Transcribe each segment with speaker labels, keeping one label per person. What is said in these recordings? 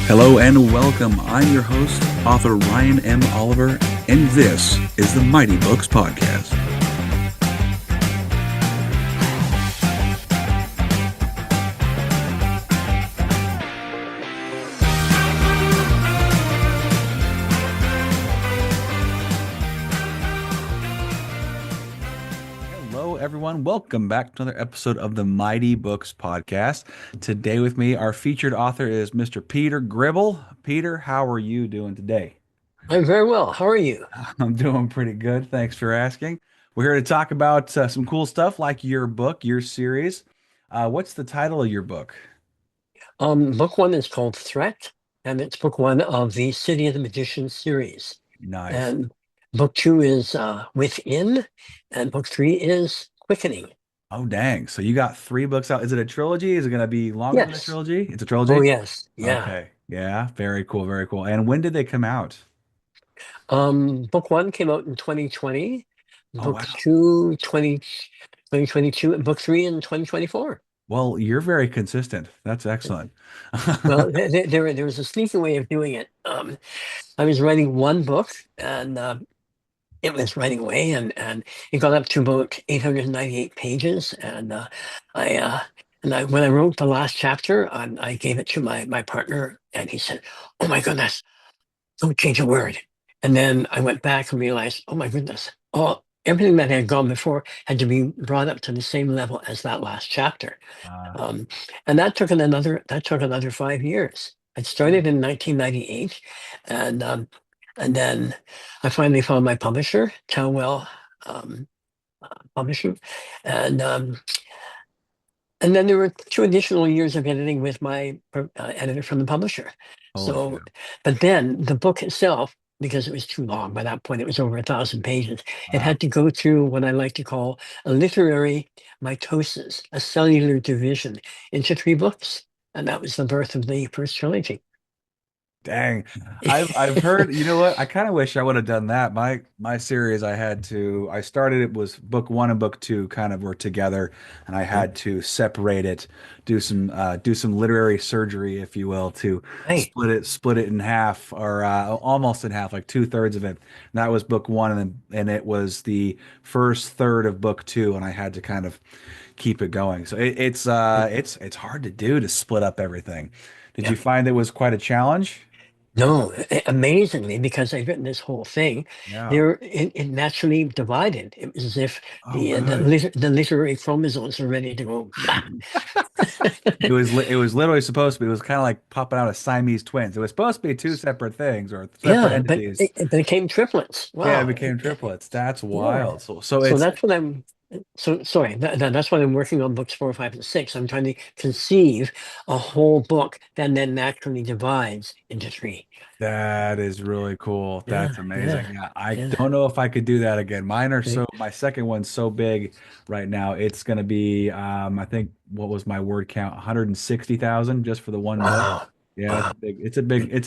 Speaker 1: Hello and welcome. I'm your host, author Ryan M. Oliver, and this is the Mighty Books Podcast. Hello, everyone. Welcome back to another episode of the Mighty Books Podcast. Today with me, our featured author is Mr. Peter Gribble. Peter, how are you doing today?
Speaker 2: I'm very well. How are you?
Speaker 1: I'm doing pretty good. Thanks for asking. We're here to talk about some cool stuff like your book, your series. What's the title of your book?
Speaker 2: Book one is called Threat, and it's book one of the City of the Magician series.
Speaker 1: Nice.
Speaker 2: And book two is Within, and book three is Quickening.
Speaker 1: Oh, dang. So you got three books out. Is it a trilogy? Is it going to be longer than a
Speaker 2: Yes.
Speaker 1: trilogy? It's a
Speaker 2: Oh,
Speaker 1: trilogy?
Speaker 2: yes. Yeah.
Speaker 1: Okay. Yeah. Very cool. Very cool. And when did they come out?
Speaker 2: Book one came out in 2020,
Speaker 1: Oh,
Speaker 2: book
Speaker 1: wow.
Speaker 2: two, 2022, and book three in 2024.
Speaker 1: Well, you're very consistent. That's excellent.
Speaker 2: Well, there was a sneaky way of doing it. I was writing one book, and it was writing away, and it got up to about 898 pages. And when I wrote the last chapter, I gave it to my partner, and he said, "Oh my goodness, don't change a word." And then I went back and realized, oh my goodness, everything that had gone before had to be brought up to the same level as that last chapter.
Speaker 1: Uh,
Speaker 2: Um, and that took another 5 years. I started in 1998, and then I finally found my publisher, Towell um, Publishing, and um, and then there were 2 additional years of editing with my editor from the publisher.
Speaker 1: Holy
Speaker 2: So,
Speaker 1: cow.
Speaker 2: but then the book itself, because it was too long by that point, it was over 1,000 pages. It
Speaker 1: Wow.
Speaker 2: had to go through what I like to call a literary mitosis, a cellular division into three books. And that was the birth of the first trilogy.
Speaker 1: Dang. I've heard, you know what? I kind of wish I would have done that. My series I started it was book one and book two kind of were together, and I
Speaker 2: Right.
Speaker 1: had to separate it, do some literary surgery, if you will, to
Speaker 2: Right.
Speaker 1: split it in half or almost in half, like two-thirds of it. And that was book one, and it was the first third of book two, and I had to kind of keep it going. So it's hard to do to split up everything. Did
Speaker 2: Yeah.
Speaker 1: you find it was quite a challenge?
Speaker 2: No, amazingly, because I've written this whole thing,
Speaker 1: Yeah.
Speaker 2: it naturally divided. It was as if
Speaker 1: Oh, good.
Speaker 2: the literary chromosomes were ready to go. Bah.
Speaker 1: It was literally supposed to be. It was kind of like popping out of Siamese twins. It was supposed to be two separate things or separate
Speaker 2: Yeah, but
Speaker 1: entities.
Speaker 2: it became triplets.
Speaker 1: Yeah, it
Speaker 2: Wow.
Speaker 1: became triplets. That's
Speaker 2: Yeah.
Speaker 1: wild. So
Speaker 2: So
Speaker 1: it's
Speaker 2: that's what I'm. So sorry. That's what I'm working on books 4, 5, and 6. I'm trying to conceive a whole book that then naturally divides into three.
Speaker 1: that is really cool.
Speaker 2: Yeah,
Speaker 1: That's amazing.
Speaker 2: yeah,
Speaker 1: Yeah, I
Speaker 2: yeah.
Speaker 1: don't know if I could do that again. Mine are
Speaker 2: Right.
Speaker 1: my second one's so big right now. It's gonna be I think what was my word count? 160,000 just for the one book.
Speaker 2: Wow.
Speaker 1: Yeah,
Speaker 2: Wow.
Speaker 1: it's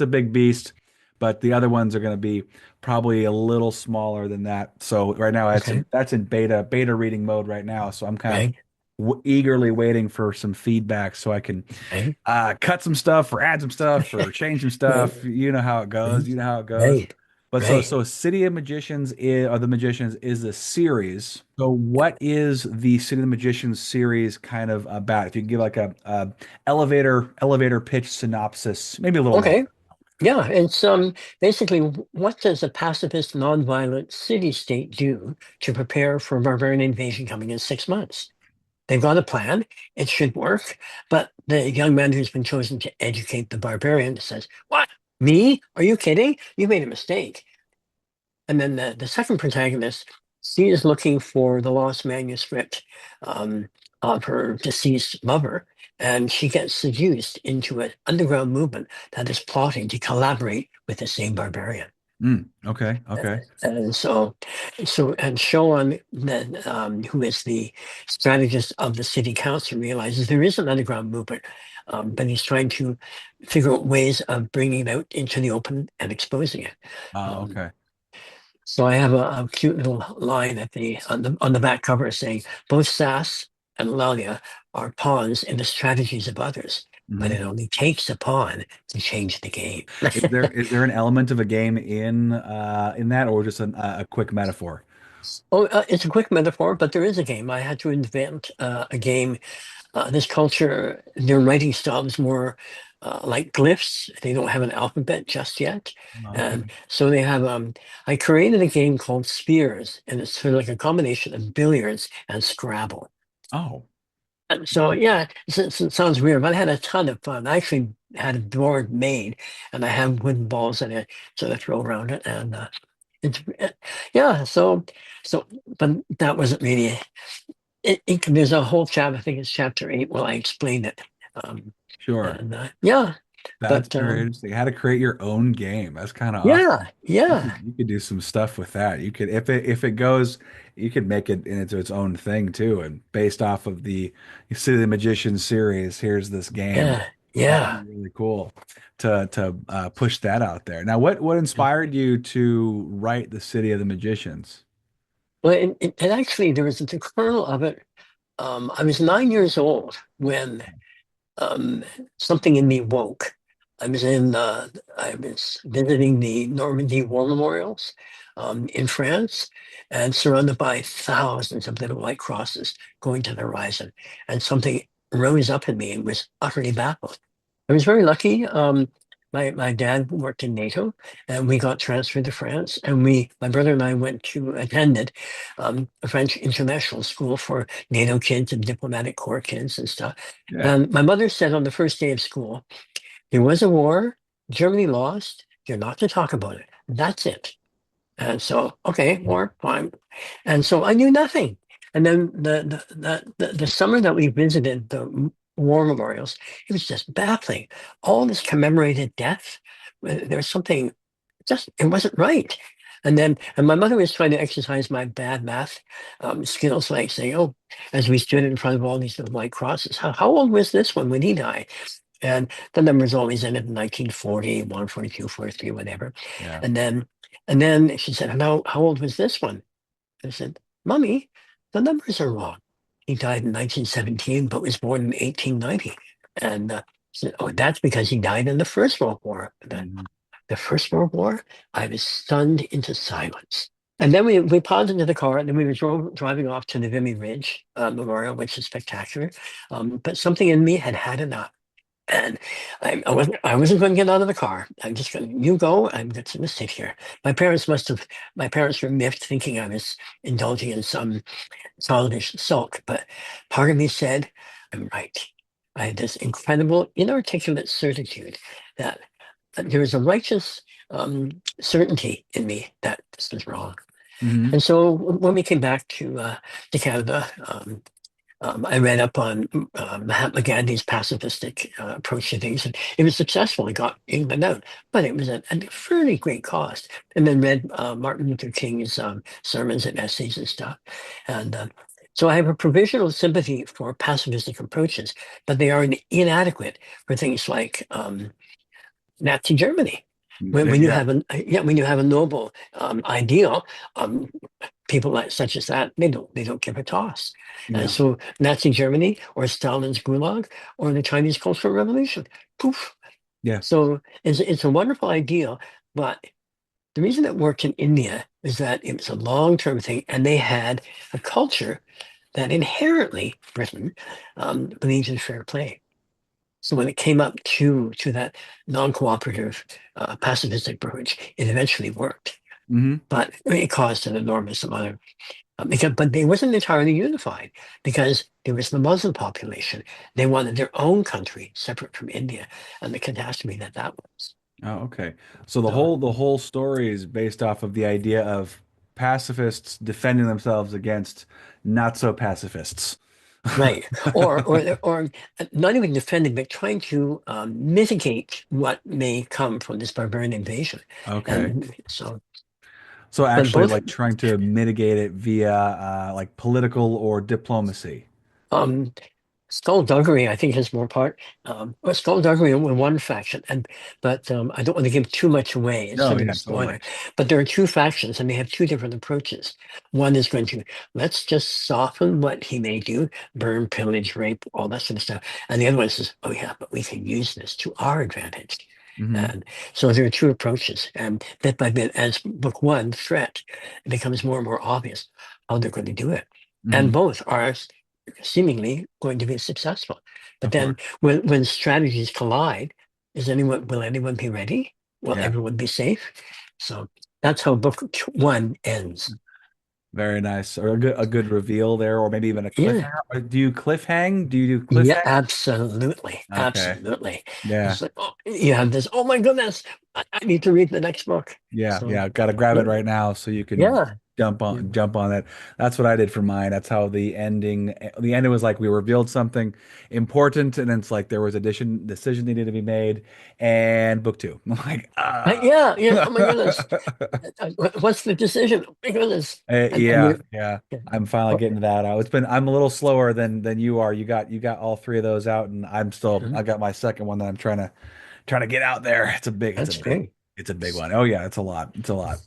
Speaker 1: a big beast, but the other ones are going to be probably a little smaller than that. So right now
Speaker 2: Okay.
Speaker 1: that's in beta reading mode right now. So I'm kind of
Speaker 2: Right.
Speaker 1: eagerly waiting for some feedback so I can
Speaker 2: Right.
Speaker 1: cut some stuff or add some stuff or change some
Speaker 2: Right.
Speaker 1: stuff. You know how it goes.
Speaker 2: Right.
Speaker 1: You know how it goes.
Speaker 2: Right.
Speaker 1: But
Speaker 2: Right.
Speaker 1: so City of Magicians is, or the Magicians is the series. So what is the City of the Magicians series kind of about? If you could give like a elevator pitch synopsis, maybe a little
Speaker 2: Okay.
Speaker 1: longer.
Speaker 2: Yeah, it's basically what does a pacifist, nonviolent city-state do to prepare for a barbarian invasion coming in 6 months? They've got a plan. It should work, but the young man who's been chosen to educate the barbarian says, "What? Me? Are you kidding? You made a mistake." And then the second protagonist, she is looking for the lost manuscript um, of her deceased lover, and she gets seduced into an underground movement that is plotting to collaborate with the same barbarian.
Speaker 1: Okay,
Speaker 2: Uh,
Speaker 1: okay.
Speaker 2: and Sean, then, who is the strategist of the city council, realizes there is an underground movement, but he's trying to figure out ways of bringing it out into the open and exposing it.
Speaker 1: Oh,
Speaker 2: Um,
Speaker 1: okay.
Speaker 2: So I have a cute little line at the on the back cover saying both Sass and Lalia are pawns in the strategies of others, but it
Speaker 1: Hmm.
Speaker 2: only takes a pawn to change the game.
Speaker 1: Is there an element of a game in that, or just a quick metaphor?
Speaker 2: Oh, it's a quick metaphor, but there is a game. I had to invent a game. This culture, their writing style is more like glyphs. They don't have an alphabet just yet.
Speaker 1: Oh,
Speaker 2: And
Speaker 1: okay.
Speaker 2: so they have, I created a game called Spears, and it's sort of like a combination of billiards and Scrabble.
Speaker 1: Oh,
Speaker 2: And so, yeah, it sounds weird, but I had a ton of fun. I actually had a board made, and I have wooden balls in it, so I throw around it. And it's, yeah, so, but that wasn't really there's a whole chapter, I think it's chapter 8, where I explain it. Um,
Speaker 1: sure.
Speaker 2: and yeah,
Speaker 1: That's
Speaker 2: but
Speaker 1: very interesting. How to create your own game. That's kind of awesome.
Speaker 2: yeah, yeah,
Speaker 1: You could do some stuff with that. You could if it goes, you could make it into its own thing too. And based off of the City of the Magician series, here's this game.
Speaker 2: yeah,
Speaker 1: That'd be
Speaker 2: yeah.
Speaker 1: really cool to push that out there. Now, what inspired you to write the City of the Magicians?
Speaker 2: Well, and actually, there was the kernel of it. I was 9 years old when um, something in me woke. I was visiting the Normandy War Memorials in France and surrounded by thousands of little white crosses going to the horizon. And something rose up in me and was utterly baffled. I was very lucky. My dad worked in NATO, and we got transferred to France. And my brother and I attended a French international school for NATO kids and diplomatic corps kids and stuff.
Speaker 1: Yeah.
Speaker 2: And my mother said on the first day of school, there was a war, Germany lost, you're not to talk about it. That's it. And so, okay, war, fine. And so I knew nothing. And then the summer that we visited the war memorials, it was just baffling. All this commemorated death, there's something just, it wasn't right. And my mother was trying to exercise my bad math skills, like saying, oh, as we stood in front of all these little white crosses, how old was this one when he died? And the numbers always ended in 1940, 142, 43, whatever.
Speaker 1: Yeah.
Speaker 2: And then and then she said, how old was this one? I said, Mommy, the numbers are wrong. He died in 1917, but was born in 1890. And she said, oh, that's because he died in the First World War.
Speaker 1: Mhm.
Speaker 2: The First World War, I was stunned into silence. And then we paused into the car, and then we were driving off to the Vimy Ridge Memorial, which is spectacular. But something in me had had enough. And I wasn't going to get out of the car. I'm just going to, you go, I'm just going to sit here. My parents were miffed thinking I was indulging in some childish sulk, but part of me said, I'm right. I had this incredible, inarticulate certitude that, there was a righteous certainty in me that this was wrong.
Speaker 1: Hmm.
Speaker 2: And so when we came back to Canada, I read up on Mahatma Gandhi's pacifistic approach to things, and it was successful. It got England out, but it was at a fairly great cost. And then read Martin Luther King's sermons and essays and stuff. And so I have a provisional sympathy for pacifistic approaches, but they are inadequate for things like Nazi Germany. When you
Speaker 1: Yeah.
Speaker 2: have a noble ideal, um, people such as that, they don't give a toss. And
Speaker 1: Yeah.
Speaker 2: so Nazi Germany or Stalin's Gulag or the Chinese Cultural Revolution, poof.
Speaker 1: Yeah.
Speaker 2: So it's a wonderful ideal, but the reason it worked in India is that it was a long-term thing, and they had a culture that inherently Britain believes in fair play. So when it came up to that non-cooperative pacifistic approach, it eventually worked,
Speaker 1: Hmm.
Speaker 2: but it caused an enormous amount of but they wasn't entirely unified because there was the Muslim population. They wanted their own country separate from India, and the catastrophe that was.
Speaker 1: Oh, okay. So the
Speaker 2: So,
Speaker 1: whole story is based off of the idea of pacifists defending themselves against not so pacifists.
Speaker 2: right, or not even defending, but trying to mitigate what may come from this barbarian invasion,
Speaker 1: Okay.
Speaker 2: and so,
Speaker 1: So
Speaker 2: but
Speaker 1: actually
Speaker 2: both.
Speaker 1: like trying to mitigate it via like political or diplomacy.
Speaker 2: Um, Skullduggery, I think, is more part. Well, skullduggery with one faction, but I don't want to give too much away. It's
Speaker 1: No,
Speaker 2: sort of a
Speaker 1: yeah, totally.
Speaker 2: spoiler. But there are two factions, and they have two different approaches. One is going to let's just soften what he may do, burn, pillage, rape, all that sort of stuff. And the other one says, oh yeah, but we can use this to our advantage.
Speaker 1: Hmm.
Speaker 2: And so there are two approaches, and bit by bit, as book one, threat, it becomes more and more obvious how they're going to do it. And
Speaker 1: Hmm.
Speaker 2: both are seemingly going to be successful. But
Speaker 1: Of
Speaker 2: then
Speaker 1: course.
Speaker 2: when strategies collide, will anyone be ready? Will
Speaker 1: Yeah.
Speaker 2: everyone be safe? So that's how book one ends.
Speaker 1: Very nice. Or a good reveal there, or maybe even a
Speaker 2: Yeah.
Speaker 1: cliffhanger. Or do you cliffhang? Do you do
Speaker 2: Yeah,
Speaker 1: cliffhang?
Speaker 2: absolutely.
Speaker 1: Okay.
Speaker 2: Absolutely.
Speaker 1: Yeah.
Speaker 2: It's like, oh, you have this, oh my goodness, I need to read the next book.
Speaker 1: Yeah.
Speaker 2: So
Speaker 1: Yeah. Got to grab
Speaker 2: yeah,
Speaker 1: it right now so you can
Speaker 2: yeah. Yeah.
Speaker 1: jump on it. That's what I did for mine. That's how the ending was like we revealed something important and it's like there was decision needed to be made and book two. I'm like, ah.
Speaker 2: Yeah, yeah. Oh my goodness. What's the decision? Oh my goodness. And
Speaker 1: Yeah,
Speaker 2: you,
Speaker 1: yeah.
Speaker 2: yeah.
Speaker 1: I'm finally
Speaker 2: Oh,
Speaker 1: getting to that out. I'm a little slower than you are. You got all three of those out, and
Speaker 2: mhm.
Speaker 1: I got my second one that I'm trying to get out there.
Speaker 2: That's great.
Speaker 1: it's a big one. Oh yeah, it's a lot. It's a lot.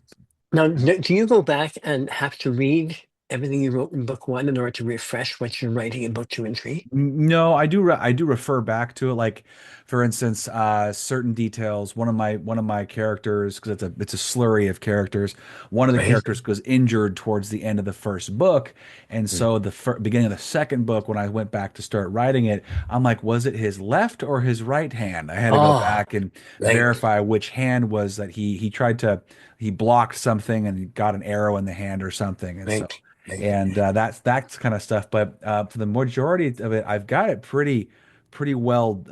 Speaker 2: Now, do you go back and have to read everything you wrote in book one in order to refresh what you're writing in book two and three?
Speaker 1: No, I do refer back to it. Like, for instance, certain details. One of my characters, because it's a slurry of characters. One of the
Speaker 2: Right.
Speaker 1: characters was injured towards the end of the first book, and
Speaker 2: Mm.
Speaker 1: so beginning of the second book, when I went back to start writing it, I'm like, was it his left or his right hand? I had to go
Speaker 2: Oh,
Speaker 1: back and
Speaker 2: right,
Speaker 1: verify which hand was that he tried to he blocked something and he got an arrow in the hand or something, and so
Speaker 2: right, right.
Speaker 1: and that's kind of stuff. But for the majority of it, I've got it pretty well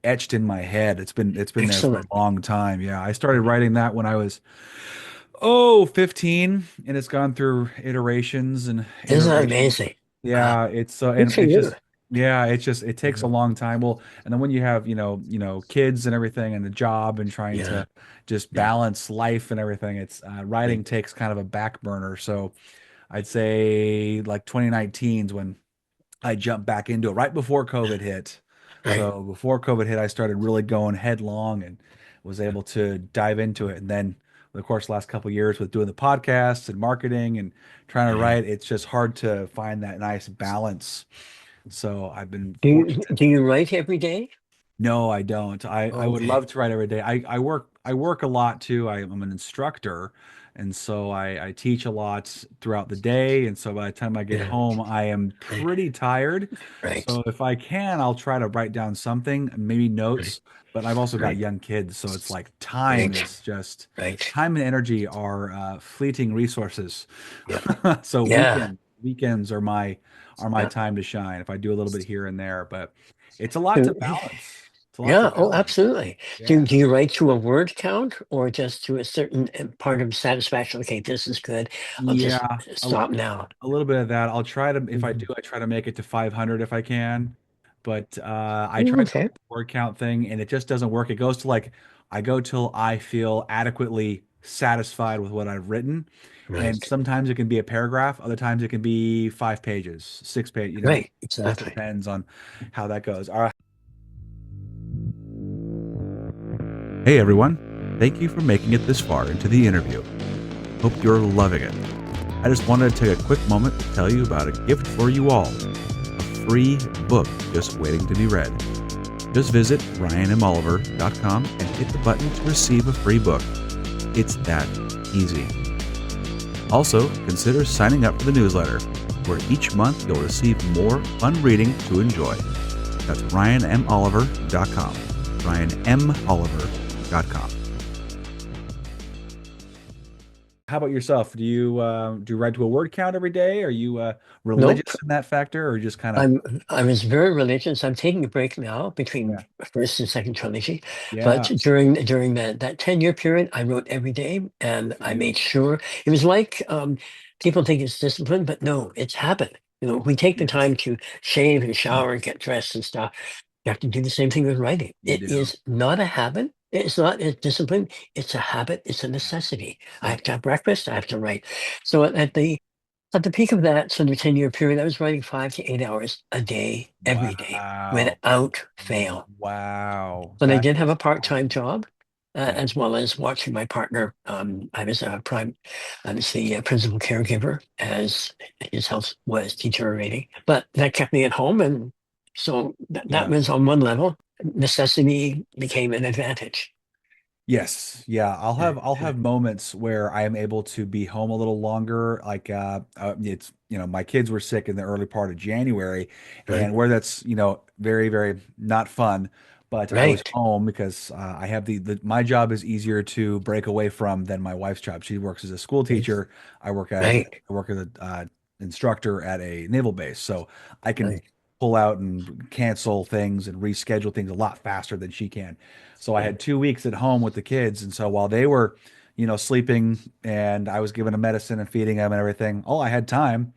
Speaker 1: etched in my head. It's been there for a
Speaker 2: Excellent.
Speaker 1: long time. Yeah, I started writing that when I was 15, and it's gone through iterations and
Speaker 2: Isn't that
Speaker 1: iterations.
Speaker 2: amazing? Wow.
Speaker 1: Yeah, it's
Speaker 2: Good
Speaker 1: and
Speaker 2: for
Speaker 1: it's
Speaker 2: you.
Speaker 1: just yeah, it's just it takes a
Speaker 2: Mhm.
Speaker 1: long time. Well, and then when you have kids and everything and a job and trying
Speaker 2: Yeah,
Speaker 1: to just
Speaker 2: yeah.
Speaker 1: balance life and everything, it's
Speaker 2: Right,
Speaker 1: writing takes kind of a back burner. So I'd say like 2019 is when I jumped back into it right before COVID hit.
Speaker 2: right.
Speaker 1: So before COVID hit, I started really going headlong and was able to dive into it. And then, of course, the last couple of years with doing the podcasts and marketing and trying to
Speaker 2: Yeah.
Speaker 1: write, it's just hard to find that nice balance. So I've been fortunate.
Speaker 2: Do you write every day?
Speaker 1: No, I don't. I would
Speaker 2: Okay.
Speaker 1: love to write every day. I work a lot too. I'm an instructor, and so I teach a lot throughout the day. And so by the time I get
Speaker 2: Yeah,
Speaker 1: home, I am
Speaker 2: right,
Speaker 1: pretty tired.
Speaker 2: right,
Speaker 1: So if I can, I'll try to write down something, maybe
Speaker 2: right,
Speaker 1: notes. But I've also got
Speaker 2: right,
Speaker 1: young kids, so it's like
Speaker 2: right, right.
Speaker 1: time and energy are fleeting resources.
Speaker 2: Yeah,
Speaker 1: So
Speaker 2: yeah,
Speaker 1: weekends are my
Speaker 2: yeah.
Speaker 1: time to shine. If I do a little bit here and there, but it's a lot to
Speaker 2: So,
Speaker 1: balance. It's a lot to
Speaker 2: yeah, oh,
Speaker 1: balance.
Speaker 2: absolutely.
Speaker 1: Yeah.
Speaker 2: Do you write to a word count or just to a certain part of satisfaction? Okay, this is good. I'll just
Speaker 1: Yeah.
Speaker 2: stop now.
Speaker 1: A little bit of that. I'll try to, if I do,
Speaker 2: Mhm.
Speaker 1: I try to make it to 500 if I can. But I tried the
Speaker 2: Okay,
Speaker 1: word count thing and it just doesn't work. It goes to like, I go till I feel adequately satisfied with what I've written. And
Speaker 2: right,
Speaker 1: sometimes it can be a paragraph, other times it can be 5 pages, 6 page,
Speaker 2: right,
Speaker 1: just
Speaker 2: exactly.
Speaker 1: depends on how that goes. All right. Hey everyone. Thank you for making it this far into the interview. Hope you're loving it. I just wanted to take a quick moment to tell you about a gift for you all, a free book just waiting to be read. Just visit ryanmoliver.com and hit the button to receive a free book. It's that easy. Also, consider signing up for the newsletter, where each month you'll receive more fun reading to enjoy. That's ryanmoliver.com. ryanmoliver.com. How about yourself? Do you write to a word count every day? Are you
Speaker 2: Nope.
Speaker 1: religious in that factor, or just kind of
Speaker 2: I was very religious. I'm taking a break now between
Speaker 1: yeah,
Speaker 2: first and second trilogy, but
Speaker 1: yeah,
Speaker 2: during that 10-year period, I wrote every day, and
Speaker 1: for
Speaker 2: I
Speaker 1: you?
Speaker 2: made sure it was like people think it's discipline, but no, it's habit. We take the
Speaker 1: Yes,
Speaker 2: time to shave and shower and get dressed and stuff. You have to do the same thing with writing.
Speaker 1: you
Speaker 2: It
Speaker 1: do.
Speaker 2: is not a habit. It's not a discipline. It's a habit. It's a
Speaker 1: Yeah,
Speaker 2: necessity. I
Speaker 1: yeah,
Speaker 2: have to have breakfast. I have to write. So at the At the peak of that sort of 10-year period, I was writing 5 to 8 hours a day, every day,
Speaker 1: Wow.
Speaker 2: without fail.
Speaker 1: Wow.
Speaker 2: But I
Speaker 1: That
Speaker 2: did have
Speaker 1: is
Speaker 2: a part-time
Speaker 1: awesome.
Speaker 2: job,
Speaker 1: Yeah.
Speaker 2: as well as watching my partner. I was the principal caregiver as his health was deteriorating. But that kept me at home, and so that
Speaker 1: Yeah.
Speaker 2: was on one level. Necessity became an advantage.
Speaker 1: Yes, yeah.
Speaker 2: Yeah,
Speaker 1: I'll
Speaker 2: yeah.
Speaker 1: have moments where I am able to be home a little longer. Like it's my kids were sick in the early part of January,
Speaker 2: Right,
Speaker 1: and where that's very very not fun. But I was
Speaker 2: right,
Speaker 1: home because I have my job is easier to break away from than my wife's job. She works as a school teacher.
Speaker 2: right,
Speaker 1: I work as a instructor at a naval base, so I can
Speaker 2: right.
Speaker 1: pull out and cancel things and reschedule things a lot faster than she can. So I
Speaker 2: Yeah,
Speaker 1: had 2 weeks at home with the kids. And so while they were, sleeping and I was giving them medicine and feeding them and everything, all I had time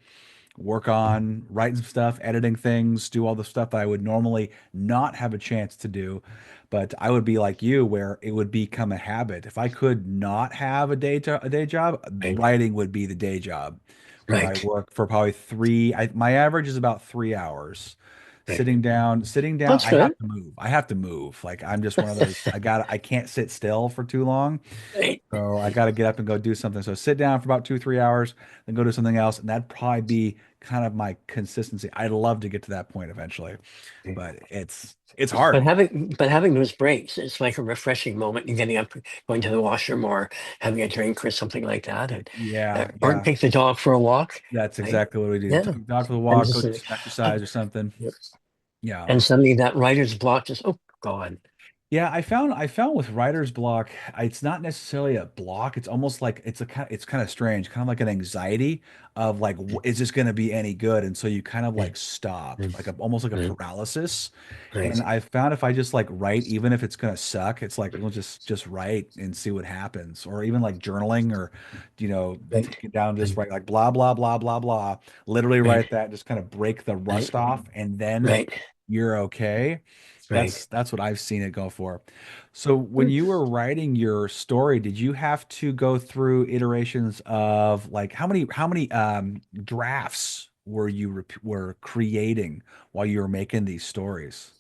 Speaker 1: work on writing some stuff, editing things, do all the stuff that I would normally not have a chance to do. But I would be like you, where it would become a habit. If I could not have a day job,
Speaker 2: right,
Speaker 1: writing would be the day job, where I
Speaker 2: right,
Speaker 1: work for probably my average is about 3 hours.
Speaker 2: right.
Speaker 1: Sitting down,
Speaker 2: That's
Speaker 1: I have
Speaker 2: good.
Speaker 1: to move. I have to move. Like I'm just one of those, I can't sit still for too long.
Speaker 2: Right.
Speaker 1: So I got to get up and go do something. So sit down for about 2, 3 hours, then go do something else. And that'd probably be kind of my consistency. I'd love to get to that point eventually, but it's
Speaker 2: But
Speaker 1: hard.
Speaker 2: having those breaks, it's like a refreshing moment. You're getting up, going to the washroom, or having a drink or something like that, and
Speaker 1: Yeah,
Speaker 2: or
Speaker 1: yeah.
Speaker 2: take the dog for a walk,
Speaker 1: That's
Speaker 2: right?
Speaker 1: exactly what we do.
Speaker 2: Yeah,
Speaker 1: Take the dog for the
Speaker 2: and
Speaker 1: walk, go
Speaker 2: just
Speaker 1: do some
Speaker 2: uh,
Speaker 1: exercise or something.
Speaker 2: yeah.
Speaker 1: Yeah.
Speaker 2: And suddenly that writer's block just gone.
Speaker 1: Yeah, I found with writer's block, it's not necessarily a block. It's almost like it's kind of strange, kind of like an anxiety of like, is this going to be any good? And so you kind of like
Speaker 2: Right,
Speaker 1: stop,
Speaker 2: right,
Speaker 1: like almost like a
Speaker 2: right,
Speaker 1: paralysis. And
Speaker 2: right,
Speaker 1: I found if I just like write, even if it's going to suck, it's like we'll just write and see what happens. Or even like journaling, or
Speaker 2: right,
Speaker 1: take it down, just write like blah blah blah blah blah. Literally
Speaker 2: right,
Speaker 1: write that, just kind of break the
Speaker 2: right,
Speaker 1: rust off, and then
Speaker 2: right,
Speaker 1: you're okay.
Speaker 2: right.
Speaker 1: That's what I've seen it go for. So when you were writing your story, did you have to go through iterations of like how many drafts were creating while you were making these stories?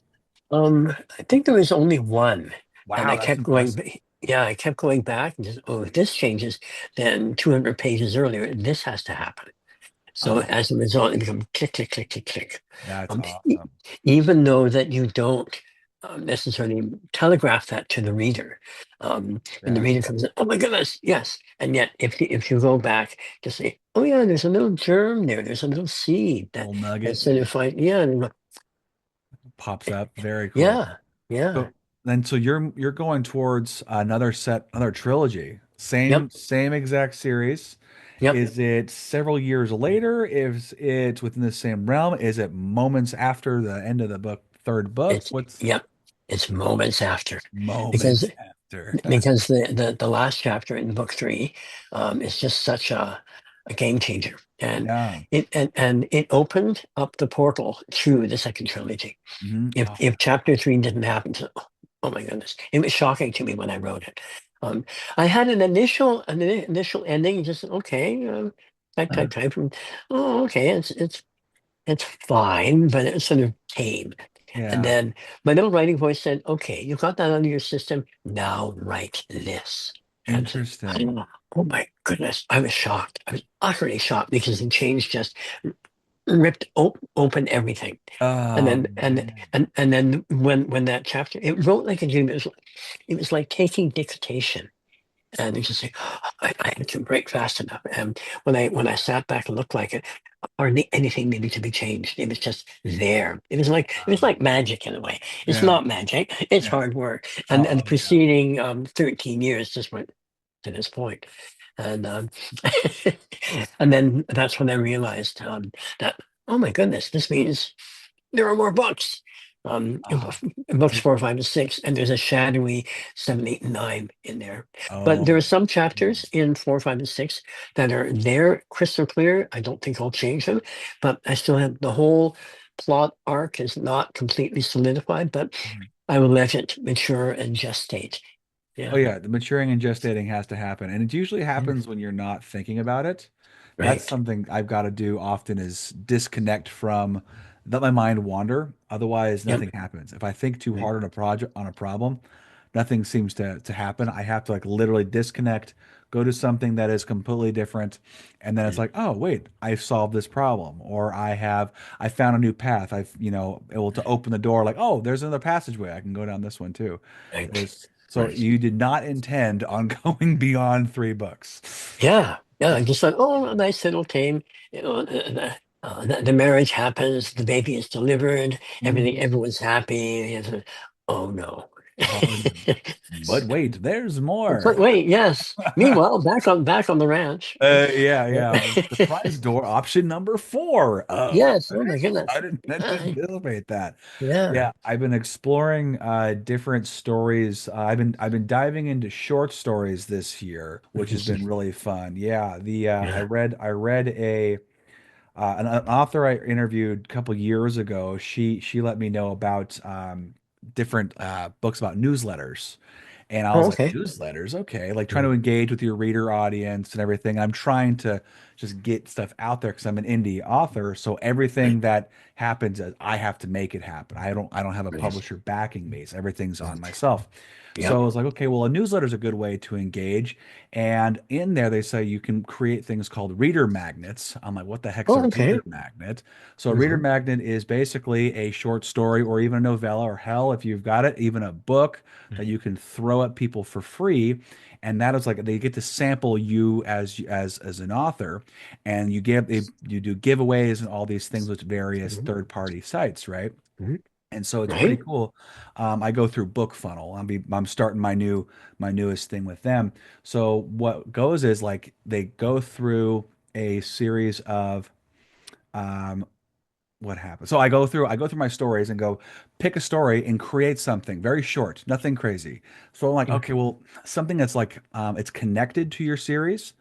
Speaker 2: I think there was only one, and
Speaker 1: Wow, that's impressive.
Speaker 2: Yeah, I kept going back and just, oh, if this changes, then 200 pages earlier, this has to happen. So
Speaker 1: Oh,
Speaker 2: as a result, it becomes click, click, click, click, click.
Speaker 1: that's
Speaker 2: Um, e-
Speaker 1: awesome.
Speaker 2: Even though that you don't necessarily telegraph that to the reader, and the
Speaker 1: Yeah,
Speaker 2: reader comes in, oh my goodness, yes. And yet, if you go back to say, oh yeah, there's a little germ there, there's a little seed
Speaker 1: little
Speaker 2: that
Speaker 1: nugget
Speaker 2: sort of find, yeah, and,
Speaker 1: pops up. Very cool.
Speaker 2: yeah, yeah,
Speaker 1: So you're going towards another trilogy.
Speaker 2: yep,
Speaker 1: Same exact series.
Speaker 2: yep.
Speaker 1: Is it several years later? Is it within the same realm? Is it moments after the end of the third book?
Speaker 2: It's
Speaker 1: What's
Speaker 2: yep. It's moments after, because
Speaker 1: moments after?
Speaker 2: the last chapter in book three is just such a game changer, and
Speaker 1: Yeah.
Speaker 2: it opened up the portal to the second trilogy.
Speaker 1: Oh,
Speaker 2: If chapter three didn't happen, oh my goodness, it was shocking to me when I wrote it. Um, I had an initial ending, just okay, type type type, and oh okay, it's fine, but it sort of tame. And
Speaker 1: yeah.
Speaker 2: then my little writing voice said, okay, you got that under your system. Now write this. And
Speaker 1: Interesting.
Speaker 2: oh my goodness, I was shocked. I was utterly shocked because the change just ripped open everything. And
Speaker 1: Oh
Speaker 2: then
Speaker 1: man.
Speaker 2: and then when that chapter, it wrote like a dream. It was like taking dictation. And it's just like, I had to break fast enough. And when I sat back and looked like it, hardly anything needed to be changed. It was just there. It was like magic in a way. It's
Speaker 1: Yeah.
Speaker 2: not magic. It's
Speaker 1: Yeah.
Speaker 2: hard work. And the
Speaker 1: Oh yeah.
Speaker 2: preceding 13 years just went to this point. And and then that's when I realized that, oh my goodness, this means there are more books.
Speaker 1: Oh,
Speaker 2: In books 4, 5, and 6, and there's a shadowy 7, 8, and 9 in there. But there are
Speaker 1: oh.
Speaker 2: some chapters in 4, 5, and 6 that are there crystal clear. I don't think I'll change them, but I still have the whole plot arc is not completely solidified, but
Speaker 1: Mhm.
Speaker 2: I will let it mature and gestate.
Speaker 1: Oh
Speaker 2: Yeah.
Speaker 1: yeah, the maturing and gestating has to happen, and it usually
Speaker 2: Yeah.
Speaker 1: happens when you're not thinking about it. That's
Speaker 2: Right.
Speaker 1: something I've got to do often is disconnect from let my mind wander. Otherwise,
Speaker 2: Yep.
Speaker 1: nothing happens. If I think too
Speaker 2: Right.
Speaker 1: hard on a project on a problem, nothing seems to happen. I have to like literally disconnect, go to something that is completely different, and then it's like, oh wait, I've solved this problem, or I found a new path. I've able to open the door like, oh, there's another passageway. I can go down this one too.
Speaker 2: Right.
Speaker 1: There's so
Speaker 2: Right.
Speaker 1: you did not intend on going beyond three books.
Speaker 2: Yeah. Yeah. I just thought, oh, a nice little tame. The marriage happens, the baby is delivered, everything,
Speaker 1: Mhm.
Speaker 2: everyone's happy. And, oh no.
Speaker 1: Oh, no. But wait, there's
Speaker 2: But
Speaker 1: more.
Speaker 2: wait, yes. Meanwhile, back on the ranch.
Speaker 1: Yeah, yeah. Surprise door option number four. Oh,
Speaker 2: Yes. Oh my
Speaker 1: I
Speaker 2: goodness.
Speaker 1: didn't
Speaker 2: Uh,
Speaker 1: anticipate that.
Speaker 2: yeah.
Speaker 1: Yeah, I've been exploring different stories. I've been diving into short stories this year, which has been really fun. Yeah, the
Speaker 2: Yeah.
Speaker 1: I read an author I interviewed a couple years ago. She let me know about different books about newsletters. And I
Speaker 2: Oh,
Speaker 1: was like,
Speaker 2: okay.
Speaker 1: newsletters, okay, like trying
Speaker 2: Yeah.
Speaker 1: to engage with your reader audience and everything. I'm trying to just get stuff out there because I'm an indie author. So
Speaker 2: Right.
Speaker 1: everything that happens, I have to make it happen. I don't have a
Speaker 2: Right.
Speaker 1: publisher backing me. So everything's on myself. So I
Speaker 2: Yep.
Speaker 1: was like, okay, well, a newsletter is a good way to engage. And in there, they say you can create things called reader magnets. I'm like, what the heck's a
Speaker 2: Oh, okay.
Speaker 1: reader magnet? So a reader
Speaker 2: Hmm.
Speaker 1: magnet is basically a short story or even a novella, or hell, if you've got it, even a book that you can throw at people for free. And that is like they get to sample you as an author, and you do giveaways and all these things with various
Speaker 2: Hmm.
Speaker 1: third party sites, right?
Speaker 2: Hmm.
Speaker 1: And so it's pretty
Speaker 2: Right.
Speaker 1: cool. I go through Book Funnel. I'm starting my newest thing with them. So what goes is like they go through a series of um, what happened. So I go through my stories and go pick a story and create something very short, nothing crazy. So I'm like,
Speaker 2: Mm.
Speaker 1: okay, well, something that's like it's connected to your series,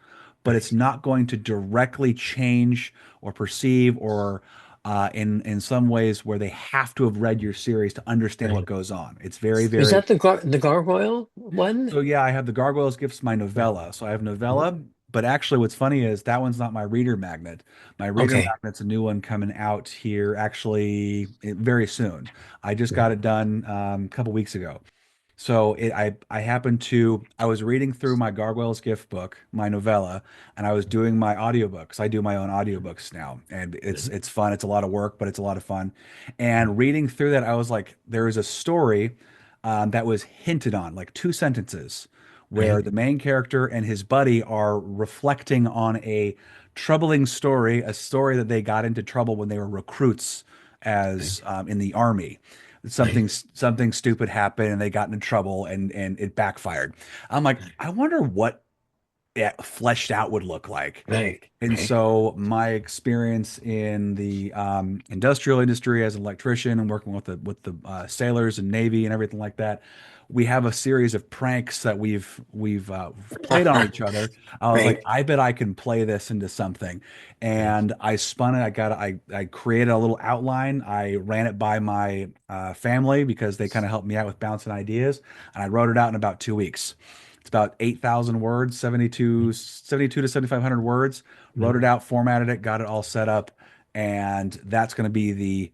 Speaker 1: but it's
Speaker 2: Right.
Speaker 1: not going to directly change or perceive or in some ways where they have to have read your series to understand what
Speaker 2: Right.
Speaker 1: goes on. It's very,
Speaker 2: Is
Speaker 1: very
Speaker 2: that the gargoyle one?
Speaker 1: so yeah, I have the Gargoyles Gifts, my
Speaker 2: Yeah.
Speaker 1: novella. So I have
Speaker 2: Mhm.
Speaker 1: novella, but actually what's funny is that one's not my reader magnet. My reader
Speaker 2: Okay.
Speaker 1: magnet's a new one coming out here actually very soon. I just got
Speaker 2: Mhm.
Speaker 1: it done a couple weeks ago. So I happened to I was reading through my Gargoyles Gift book, my novella, and I was doing my audiobooks. I do my own audiobooks now, and it's
Speaker 2: Mhm.
Speaker 1: it's fun. It's a lot of work, but it's a lot of fun. And reading through that, I was like, there is a story that was hinted on, like two sentences, where
Speaker 2: Right.
Speaker 1: the main character and his buddy are reflecting on a troubling story, a story that they got into trouble when they were recruits
Speaker 2: Right.
Speaker 1: as in the army.
Speaker 2: Right.
Speaker 1: Something stupid happened and they got into trouble and it backfired. I'm like, I wonder what it fleshed out would look like.
Speaker 2: Right.
Speaker 1: And
Speaker 2: Right.
Speaker 1: so my experience in the industrial industry as an electrician and working with the sailors and Navy and everything like that, we have a series of pranks that we've played on each other. I was like,
Speaker 2: Right.
Speaker 1: I bet I can play this into something, and I spun it. I created a little outline. I ran it by my family because they kind of helped me out with bouncing ideas, and I wrote it out in about 2 weeks. It's about 8,000 words, 72 to 7,500 words. Wrote
Speaker 2: Mhm.
Speaker 1: it out, formatted it, got it all set up, and that's going to be the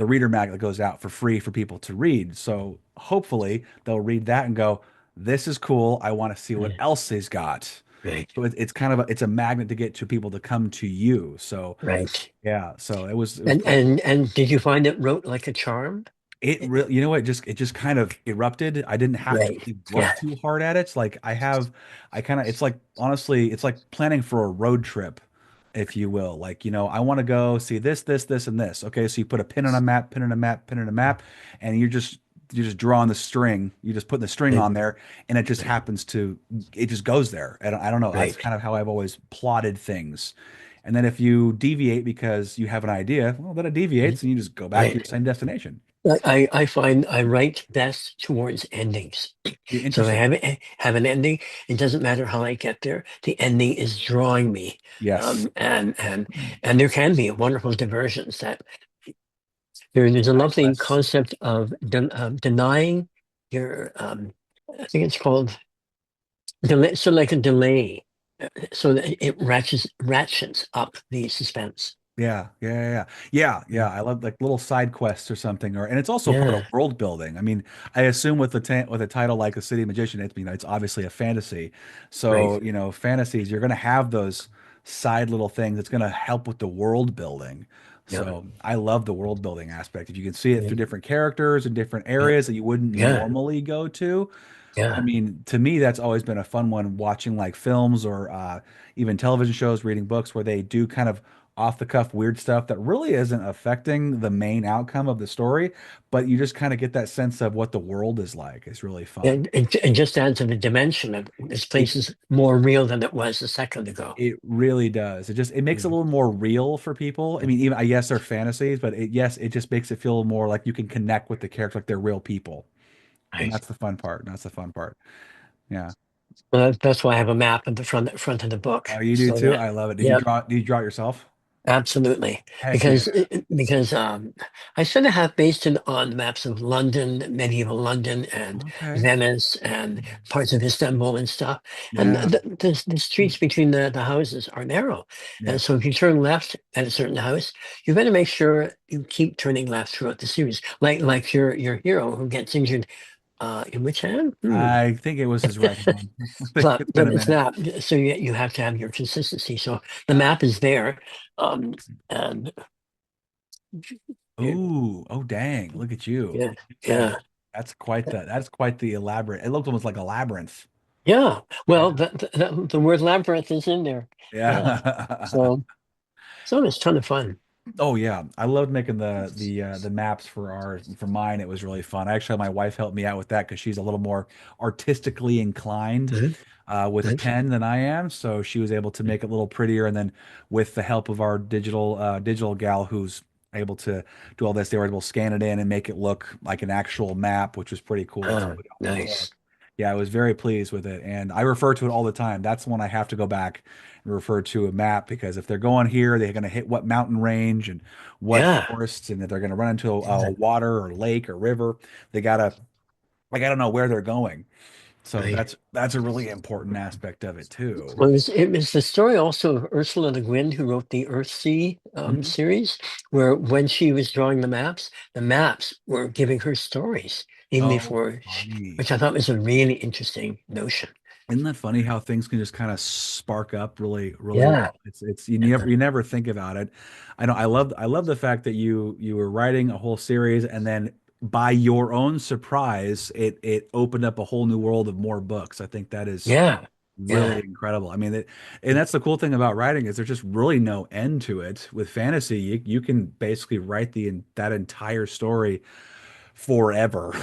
Speaker 1: reader mag that goes out for free for people to read. So hopefully they'll read that and go, "This is cool. I want to see what
Speaker 2: Right.
Speaker 1: else he's got."
Speaker 2: Right.
Speaker 1: So it's kind of it's a magnet to get to people to come to you. So
Speaker 2: Right.
Speaker 1: yeah, so it was
Speaker 2: And
Speaker 1: pretty.
Speaker 2: and and did you find it wrote like a charm?
Speaker 1: It really, you know what, it just kind of erupted. I didn't have to
Speaker 2: Right.
Speaker 1: really work
Speaker 2: Yeah.
Speaker 1: too hard at it. Like I kind of, it's like, honestly, it's like planning for a road trip, if you will. Like, I want to go see this, and this. Okay, so you put a pin on a map, pin on a map, pin on a map, and you're just drawing the string. You just putting the string
Speaker 2: Right.
Speaker 1: on there, and it just
Speaker 2: Right.
Speaker 1: happens to, it just goes there. I don't know. That's
Speaker 2: Right.
Speaker 1: kind of how I've always plotted things. And then if you deviate because you have an idea, well, then it
Speaker 2: Mhm.
Speaker 1: deviates, and you just go back to
Speaker 2: Right.
Speaker 1: your same destination.
Speaker 2: I find I write best towards endings. So if I
Speaker 1: Interesting.
Speaker 2: have an ending, it doesn't matter how I get there. The ending is drawing me,
Speaker 1: Yes.
Speaker 2: um, and and and there can be wonderful diversions. There's a lovely
Speaker 1: Yes.
Speaker 2: concept of denying your. I think it's called delay. So like a delay. so that it ratchets up the suspense.
Speaker 1: Yeah, yeah, yeah, yeah, yeah, yeah.
Speaker 2: Mm.
Speaker 1: I love like little side quests or something, or and it's also part of
Speaker 2: Yeah,
Speaker 1: world building. I mean, I assume with with a title like a City Magician, it's it's obviously a fantasy.
Speaker 2: right.
Speaker 1: So fantasies you're going to have those side little things. It's going to help with the world building.
Speaker 2: Yeah,
Speaker 1: So I love the world building aspect. If you can see it
Speaker 2: yeah,
Speaker 1: through different characters and different
Speaker 2: yeah,
Speaker 1: areas that you wouldn't
Speaker 2: yeah,
Speaker 1: normally go to, I
Speaker 2: yeah.
Speaker 1: mean, to me, that's always been a fun one watching like films or even television shows, reading books where they do kind of off the cuff weird stuff that really isn't affecting the main outcome of the story, but you just kind of get that sense of what the world is like. It's really fun.
Speaker 2: And it just adds to the dimension of this
Speaker 1: It
Speaker 2: place is more real than it was a second ago.
Speaker 1: it really does. It makes it a
Speaker 2: Mhm.
Speaker 1: little more real for people. I mean, even I guess they're fantasies, but it just makes it feel more like you can connect with the character like they're real people. And
Speaker 2: Right.
Speaker 1: that's the fun part. That's the fun part. Yeah.
Speaker 2: Well, that's why I have a map at the front of the book,
Speaker 1: Oh, you do
Speaker 2: so
Speaker 1: too?
Speaker 2: that
Speaker 1: I love it.
Speaker 2: yeah,
Speaker 1: Do you draw it yourself?
Speaker 2: absolutely.
Speaker 1: Heck yeah.
Speaker 2: Because I sort of have based it on maps of London, medieval London, and
Speaker 1: Okay.
Speaker 2: Venice, and parts of Istanbul and stuff. And
Speaker 1: Yeah.
Speaker 2: the streets between the houses are narrow,
Speaker 1: Yeah.
Speaker 2: and so if you turn left at a certain house, you better make sure you keep turning left throughout the series. Like your hero who gets injured in which hand? Hmm.
Speaker 1: I think it was his right hand. I think
Speaker 2: But
Speaker 1: it's been
Speaker 2: but
Speaker 1: a
Speaker 2: it's
Speaker 1: minute.
Speaker 2: not. So you have to have your consistency. So the
Speaker 1: Yeah.
Speaker 2: map is there, and
Speaker 1: Ooh, oh dang. Look at you.
Speaker 2: yeah,
Speaker 1: That
Speaker 2: yeah,
Speaker 1: that's quite the elaborate. It looked almost like a labyrinth.
Speaker 2: yeah. Well,
Speaker 1: Yeah.
Speaker 2: the word labyrinth is in there. Yeah.
Speaker 1: Yeah.
Speaker 2: So it's a ton of fun.
Speaker 1: Oh yeah, I loved making the maps for mine. It was really fun. Actually, had my wife helped me out with that because she's a little more artistically inclined
Speaker 2: Mhm.
Speaker 1: with a
Speaker 2: Nice.
Speaker 1: pen than I am. So she was able to make it a little prettier. And then with the help of our digital gal who's able to do all this, they were able to scan it in and make it look like an actual map, which was pretty cool to put on the book.
Speaker 2: Nice.
Speaker 1: Yeah, I was very pleased with it, and I refer to it all the time. That's when I have to go back and refer to a map because if they're going here, they're going to hit what mountain range and what
Speaker 2: Yeah.
Speaker 1: forests, and if they're going to run into a
Speaker 2: Yeah.
Speaker 1: water or lake or river, they gotta I gotta know where they're going. So
Speaker 2: Right.
Speaker 1: that's a really important aspect of it too.
Speaker 2: Well, it was the story also of Ursula Le Guin, who wrote the Earthsea
Speaker 1: Mhm.
Speaker 2: series, where when she was drawing the maps were giving her stories even
Speaker 1: Oh,
Speaker 2: before,
Speaker 1: funny.
Speaker 2: which I thought was a really interesting notion.
Speaker 1: Isn't that funny how things can just kind of spark up really, really
Speaker 2: Yeah,
Speaker 1: well? It's you never think about it. I know I love the fact that you were writing a whole series and then by your own surprise, it opened up a whole new world of more books. I think that is
Speaker 2: yeah,
Speaker 1: really
Speaker 2: yeah,
Speaker 1: incredible. I mean, and that's the cool thing about writing is there's just really no end to it. With fantasy, you can basically write that entire story forever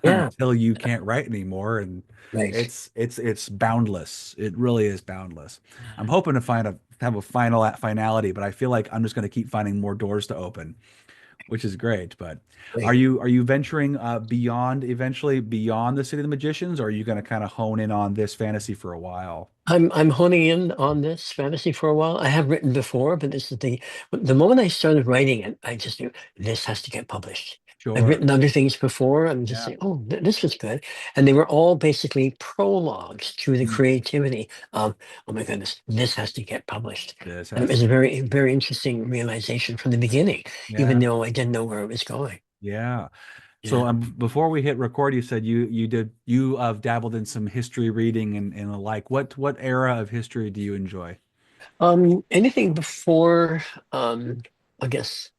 Speaker 2: yeah.
Speaker 1: until you can't write anymore, and
Speaker 2: Right.
Speaker 1: it's boundless. It really is boundless. I'm hoping to have a finality, but I feel like I'm just going to keep finding more doors to open, which is great. But
Speaker 2: Right.
Speaker 1: are you venturing beyond eventually beyond the City of the Magicians, or are you going to kind of hone in on this fantasy for a while?
Speaker 2: I'm honing in on this fantasy for a while. I have written before, but this is the moment I started writing it, I just knew this has to get published. I've
Speaker 1: Sure.
Speaker 2: written other things before. I'm just
Speaker 1: Yeah.
Speaker 2: saying, oh, this was good, and they were all basically prologues to the
Speaker 1: Mm.
Speaker 2: creativity of, oh my goodness, this has to get published.
Speaker 1: This
Speaker 2: And it
Speaker 1: has
Speaker 2: was a very interesting realization from the beginning, even
Speaker 1: yeah.
Speaker 2: though I didn't know where it was going.
Speaker 1: Yeah. So
Speaker 2: Yeah.
Speaker 1: before we hit record, you said you dabbled in some history reading and the like. What era of history do you enjoy?
Speaker 2: Anything before, I guess.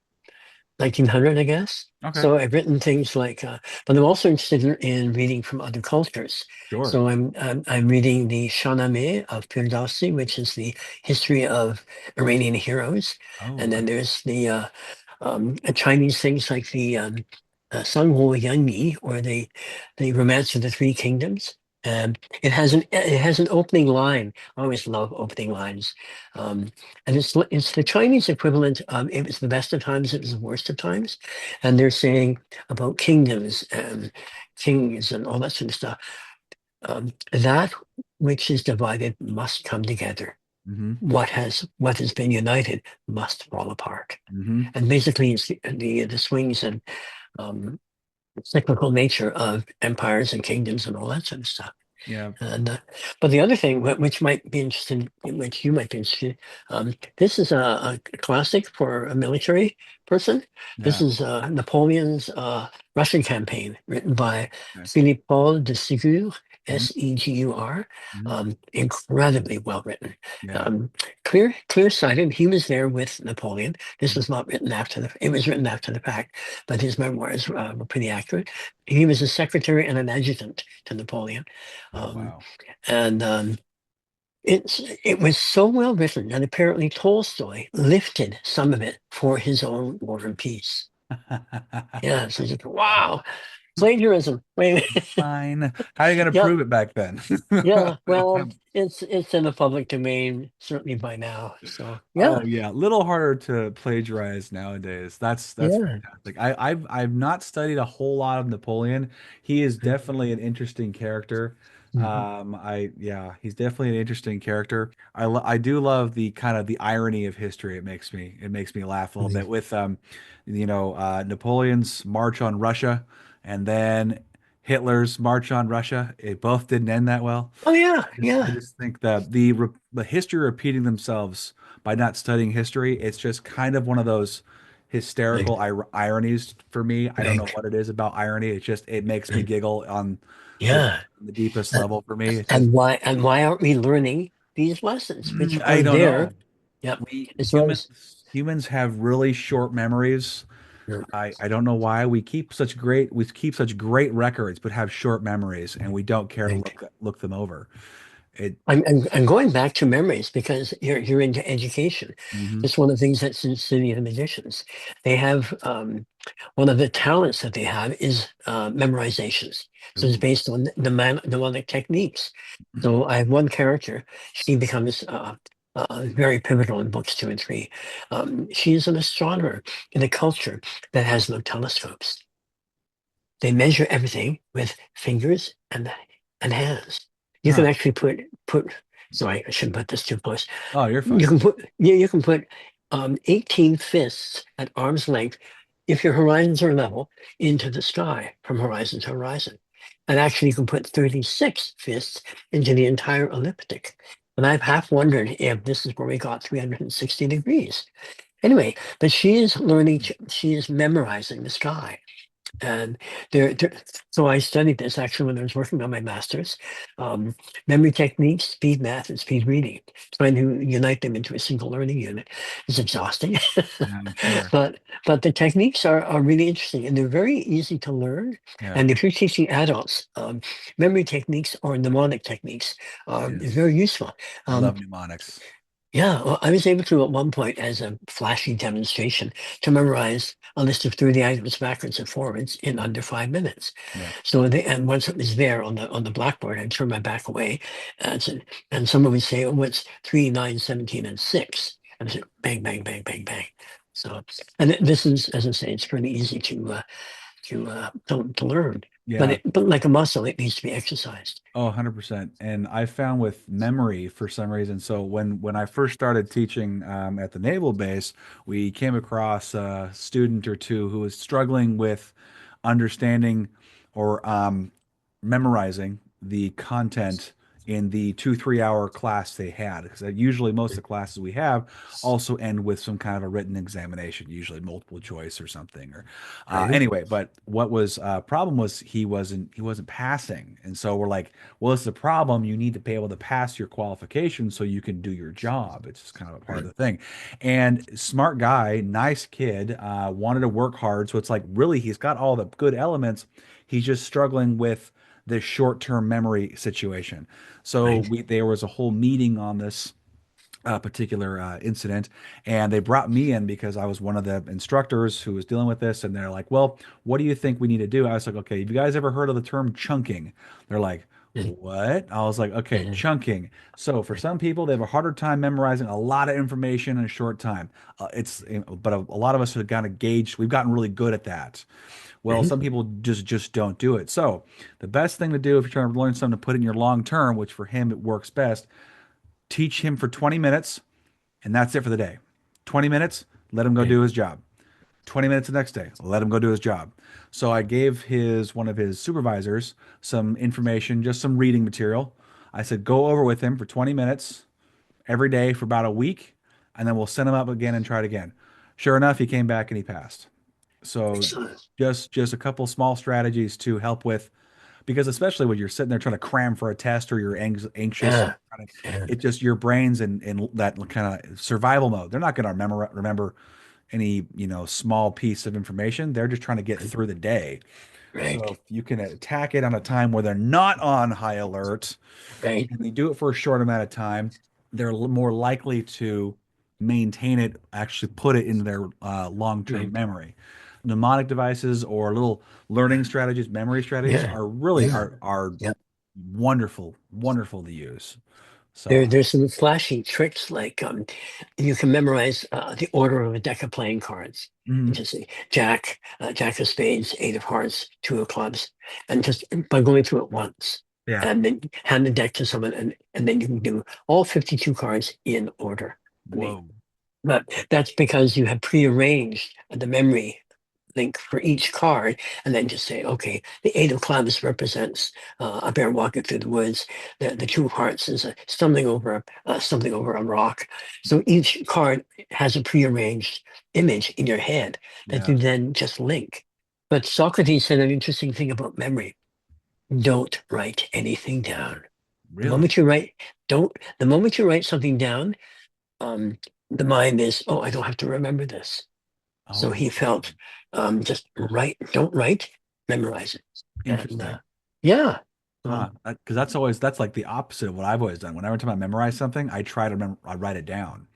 Speaker 2: 1900, I guess.
Speaker 1: Okay,
Speaker 2: So I've written things like, but I'm also interested in reading from other cultures.
Speaker 1: sure.
Speaker 2: So I'm reading the Shahnameh of Firdausi, which is the history of Iranian heroes,
Speaker 1: Oh,
Speaker 2: and
Speaker 1: okay.
Speaker 2: then there's the Chinese things like the Sangho Yanyi, or the Romance of the Three Kingdoms. It has an opening line. I always love opening lines, um, and it's the Chinese equivalent of it was the best of times, it was the worst of times, and they're saying about kingdoms and kings and all that sort of stuff. That which is divided must come together.
Speaker 1: Mm-hmm.
Speaker 2: What has been united must fall apart.
Speaker 1: Mm-hmm.
Speaker 2: And basically, it's the swings and um, cyclical nature of empires and kingdoms and all that sort of stuff.
Speaker 1: Yeah.
Speaker 2: And but the other thing, which might be interesting, which you might be interested, this is a classic for a military person. This
Speaker 1: Yeah.
Speaker 2: is Napoleon's Russian campaign, written by
Speaker 1: Okay.
Speaker 2: Philippe Paul de Segur,
Speaker 1: Mhm.
Speaker 2: Segur.
Speaker 1: Mhm.
Speaker 2: Incredibly well written,
Speaker 1: Yeah.
Speaker 2: um, clear-sighted. He was there with Napoleon. This
Speaker 1: Mhm.
Speaker 2: was not written after the. It was written after the fact, but his memoirs were pretty accurate. He was a secretary and an adjutant to Napoleon.
Speaker 1: Oh,
Speaker 2: Um,
Speaker 1: wow.
Speaker 2: and it was so well written that apparently Tolstoy lifted some of it for his own War and Peace. Yeah, so just, wow, plagiarism. Wait,
Speaker 1: Fine. How are you going to
Speaker 2: yeah,
Speaker 1: prove it back then?
Speaker 2: yeah. Well, it's in the public domain certainly by now. So
Speaker 1: Oh
Speaker 2: yeah,
Speaker 1: yeah, a little harder to plagiarize nowadays. That's
Speaker 2: yeah.
Speaker 1: fantastic. I've not studied a whole lot of Napoleon. He is definitely an interesting character.
Speaker 2: Mhm.
Speaker 1: He's definitely an interesting character. I do love the kind of the irony of history. It makes me laugh a little bit with Napoleon's march on Russia and then Hitler's march on Russia. It both didn't end that well.
Speaker 2: Oh yeah,
Speaker 1: I
Speaker 2: yeah.
Speaker 1: just think that the history repeating themselves by not studying history, it's just kind of one of those hysterical
Speaker 2: Like,
Speaker 1: ironies for me. I don't know
Speaker 2: like,
Speaker 1: what it is about irony. It makes me
Speaker 2: like,
Speaker 1: giggle on the
Speaker 2: yeah.
Speaker 1: the deepest
Speaker 2: Uh,
Speaker 1: level for me. It's just
Speaker 2: and why aren't we learning these lessons, which
Speaker 1: I
Speaker 2: are
Speaker 1: don't
Speaker 2: there?
Speaker 1: know.
Speaker 2: Yep.
Speaker 1: We
Speaker 2: As well as
Speaker 1: humans have really short memories. I don't know why we keep such great records but have short memories and we don't care to
Speaker 2: like,
Speaker 1: look them over. It
Speaker 2: I'm going back to memories because you're into education.
Speaker 1: mhm.
Speaker 2: It's one of the things that's in City of the Magicians. They have one of the talents that they have is memorizations. So it's
Speaker 1: Ooh.
Speaker 2: based on the mnemonic techniques. So I have one character. She becomes very pivotal in books 2 and 3. She is an astronomer in a culture that has no telescopes. They measure everything with fingers and hands. You can
Speaker 1: Huh.
Speaker 2: actually put. Sorry, I shouldn't put this too close.
Speaker 1: Oh, you're
Speaker 2: You
Speaker 1: fine.
Speaker 2: can put you can put 18 fists at arm's length if your horizons are level into the sky from horizon to horizon. And actually, you can put 36 fists into the entire elliptic. And I've half wondered if this is where we got 360 degrees. Anyway, but she is learning, she is memorizing the sky. And so I studied this actually when I was working on my master's. Um, Memory techniques, speed math, and speed reading. Trying to unite them into a single learning unit is exhausting.
Speaker 1: Yeah, I'm sure.
Speaker 2: but the techniques are really interesting and they're very easy to learn.
Speaker 1: Yeah.
Speaker 2: And if you're teaching adults, memory techniques or mnemonic techniques is
Speaker 1: Yes.
Speaker 2: very useful.
Speaker 1: I
Speaker 2: Um,
Speaker 1: love mnemonics.
Speaker 2: yeah, well, I was able to at one point, as a flashy demonstration, to memorize a list of 30 items backwards and forwards in under 5 minutes.
Speaker 1: Yeah.
Speaker 2: And once it was there on the blackboard, I'd turn my back away, and someone would say, "Oh, what's 3, 9, 17, and 6?" And I said, "Bang, bang, bang, bang, bang." So, and this is, as I say, it's pretty easy to learn,
Speaker 1: Yeah.
Speaker 2: but like a muscle, it needs to be exercised.
Speaker 1: Oh, 100%. And I found with memory for some reason. So when I first started teaching at the naval base, we came across a student or two who was struggling with understanding or memorizing the content in the 2 3 hour class they had. Because usually most of the classes we have also end with some kind of a written examination, usually multiple choice or something. Or
Speaker 2: Right?
Speaker 1: anyway, but what was problem was he wasn't passing, and so we're like, well, it's a problem. You need to be able to pass your qualification so you can do your job. It's just kind of a part of
Speaker 2: Right.
Speaker 1: the thing. And smart guy, nice kid, wanted to work hard. So it's like really he's got all the good elements. He's just struggling with this short-term memory situation. So
Speaker 2: Right.
Speaker 1: we there was a whole meeting on this particular incident, and they brought me in because I was one of the instructors who was dealing with this, and they're like, "Well, what do you think we need to do?" I was like, "Okay, have you guys ever heard of the term chunking?" They're like, "What?" I was like, "Okay,
Speaker 2: Mhm.
Speaker 1: chunking." So for some people, they have a harder time memorizing a lot of information in a short time. But a lot of us have kind of gauged. We've gotten really good at that. Well,
Speaker 2: Mhm.
Speaker 1: some people just don't do it. So the best thing to do if you're trying to learn something to put in your long term, which for him it works best, teach him for 20 minutes and that's it for the day. 20 minutes, let him go
Speaker 2: Yeah.
Speaker 1: do his job. 20 minutes the next day. Let him go do his job. So I gave his one of his supervisors some information, just some reading material. I said, go over with him for 20 minutes every day for about a week, and then we'll send him up again and try it again. Sure enough, he came back and he passed. So
Speaker 2: Excellent.
Speaker 1: just a couple small strategies to help with, because especially when you're sitting there trying to cram for a test or you're anxious,
Speaker 2: Yeah. Yeah.
Speaker 1: it just your brain's in that kind of survival mode. They're not going to remember any, small piece of information. They're just trying to get through the day. So
Speaker 2: Right.
Speaker 1: if you can attack it on a time where they're not on high alert,
Speaker 2: Right.
Speaker 1: and they do it for a short amount of time, they're more likely to maintain it, actually put it in their long-term
Speaker 2: Right.
Speaker 1: memory. Mnemonic devices or little learning strategies, memory strategies
Speaker 2: Yeah.
Speaker 1: are really
Speaker 2: Yeah.
Speaker 1: are
Speaker 2: Yeah.
Speaker 1: wonderful, wonderful to use. So,
Speaker 2: There's some flashy tricks like you can memorize the order of a deck of playing cards. And
Speaker 1: mhm,
Speaker 2: just say Jack, Jack of spades, eight of hearts, two of clubs, and just by going through it once,
Speaker 1: yeah,
Speaker 2: and then hand the deck to someone, and then you can do all 52 cards in order. I mean,
Speaker 1: whoa,
Speaker 2: but that's because you have prearranged the memory link for each card, and then just say, okay, the eight of clubs represents a bear walking through the woods. The two of hearts is stumbling over a rock. So each card has a prearranged image in your head that
Speaker 1: yeah,
Speaker 2: you then just link. But Socrates said an interesting thing about memory: don't write anything down. The
Speaker 1: really,
Speaker 2: moment you write, don't. The moment you write something down, um, the mind is, oh, I don't have to remember this. So
Speaker 1: oh,
Speaker 2: he felt just write, don't write, memorize it. And
Speaker 1: interesting.
Speaker 2: yeah,
Speaker 1: Huh.
Speaker 2: um,
Speaker 1: Because that's like the opposite of what I've always done. Whenever time I memorize something, I try to remember, I write it down.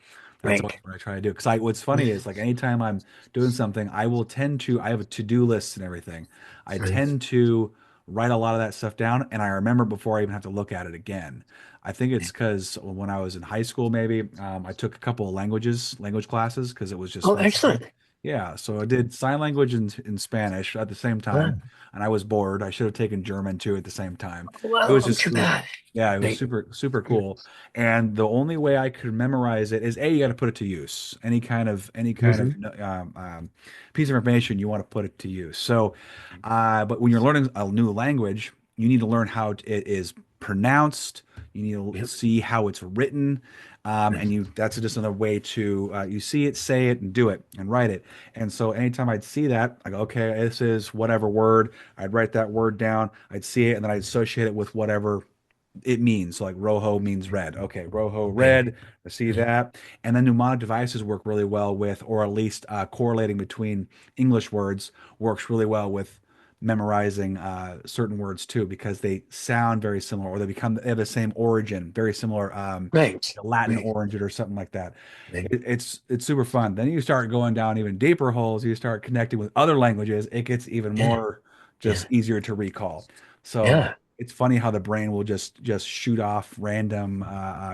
Speaker 1: That's always
Speaker 2: right.
Speaker 1: what I try to do. Because what's funny is like anytime I'm doing something, I have a to-do list and everything. I
Speaker 2: Right.
Speaker 1: tend to write a lot of that stuff down and I remember before I even have to look at it again. I think it's because when I was in high school, maybe I took a couple of language classes because it was just
Speaker 2: Oh,
Speaker 1: fun for me.
Speaker 2: excellent.
Speaker 1: Yeah, so I did sign language in Spanish at the same time,
Speaker 2: Wow.
Speaker 1: and I was bored. I should have taken German too at the same time. It was
Speaker 2: Well,
Speaker 1: just,
Speaker 2: too bad.
Speaker 1: yeah, it was
Speaker 2: Right.
Speaker 1: super cool. And the only way I could memorize it is A, you got to put it to use. Any kind of
Speaker 2: Mm-hmm.
Speaker 1: piece of information you want to put it to use. So, but when you're learning a new language, you need to learn how it is pronounced. You need to
Speaker 2: Yep.
Speaker 1: see how it's written. And
Speaker 2: Right.
Speaker 1: that's just another way to you see it, say it, and do it, and write it. And so anytime I'd see that, I go, okay, this is whatever word. I'd write that word down. I'd see it, and then I'd associate it with whatever it means. So like rojo means red. Okay, rojo
Speaker 2: Right.
Speaker 1: red. I see
Speaker 2: Right.
Speaker 1: that. And then mnemonic devices work really well with, or at least correlating between English words works really well with memorizing certain words too, because they sound very similar, or they have the same origin, very similar,
Speaker 2: Right.
Speaker 1: Latin
Speaker 2: Right.
Speaker 1: origin or something like that.
Speaker 2: Right.
Speaker 1: It's super fun. Then you start going down even deeper holes. You start connecting with other languages. It gets even
Speaker 2: Yeah.
Speaker 1: more
Speaker 2: Yeah.
Speaker 1: just easier to recall. So
Speaker 2: Yeah.
Speaker 1: it's funny how the brain will just shoot off random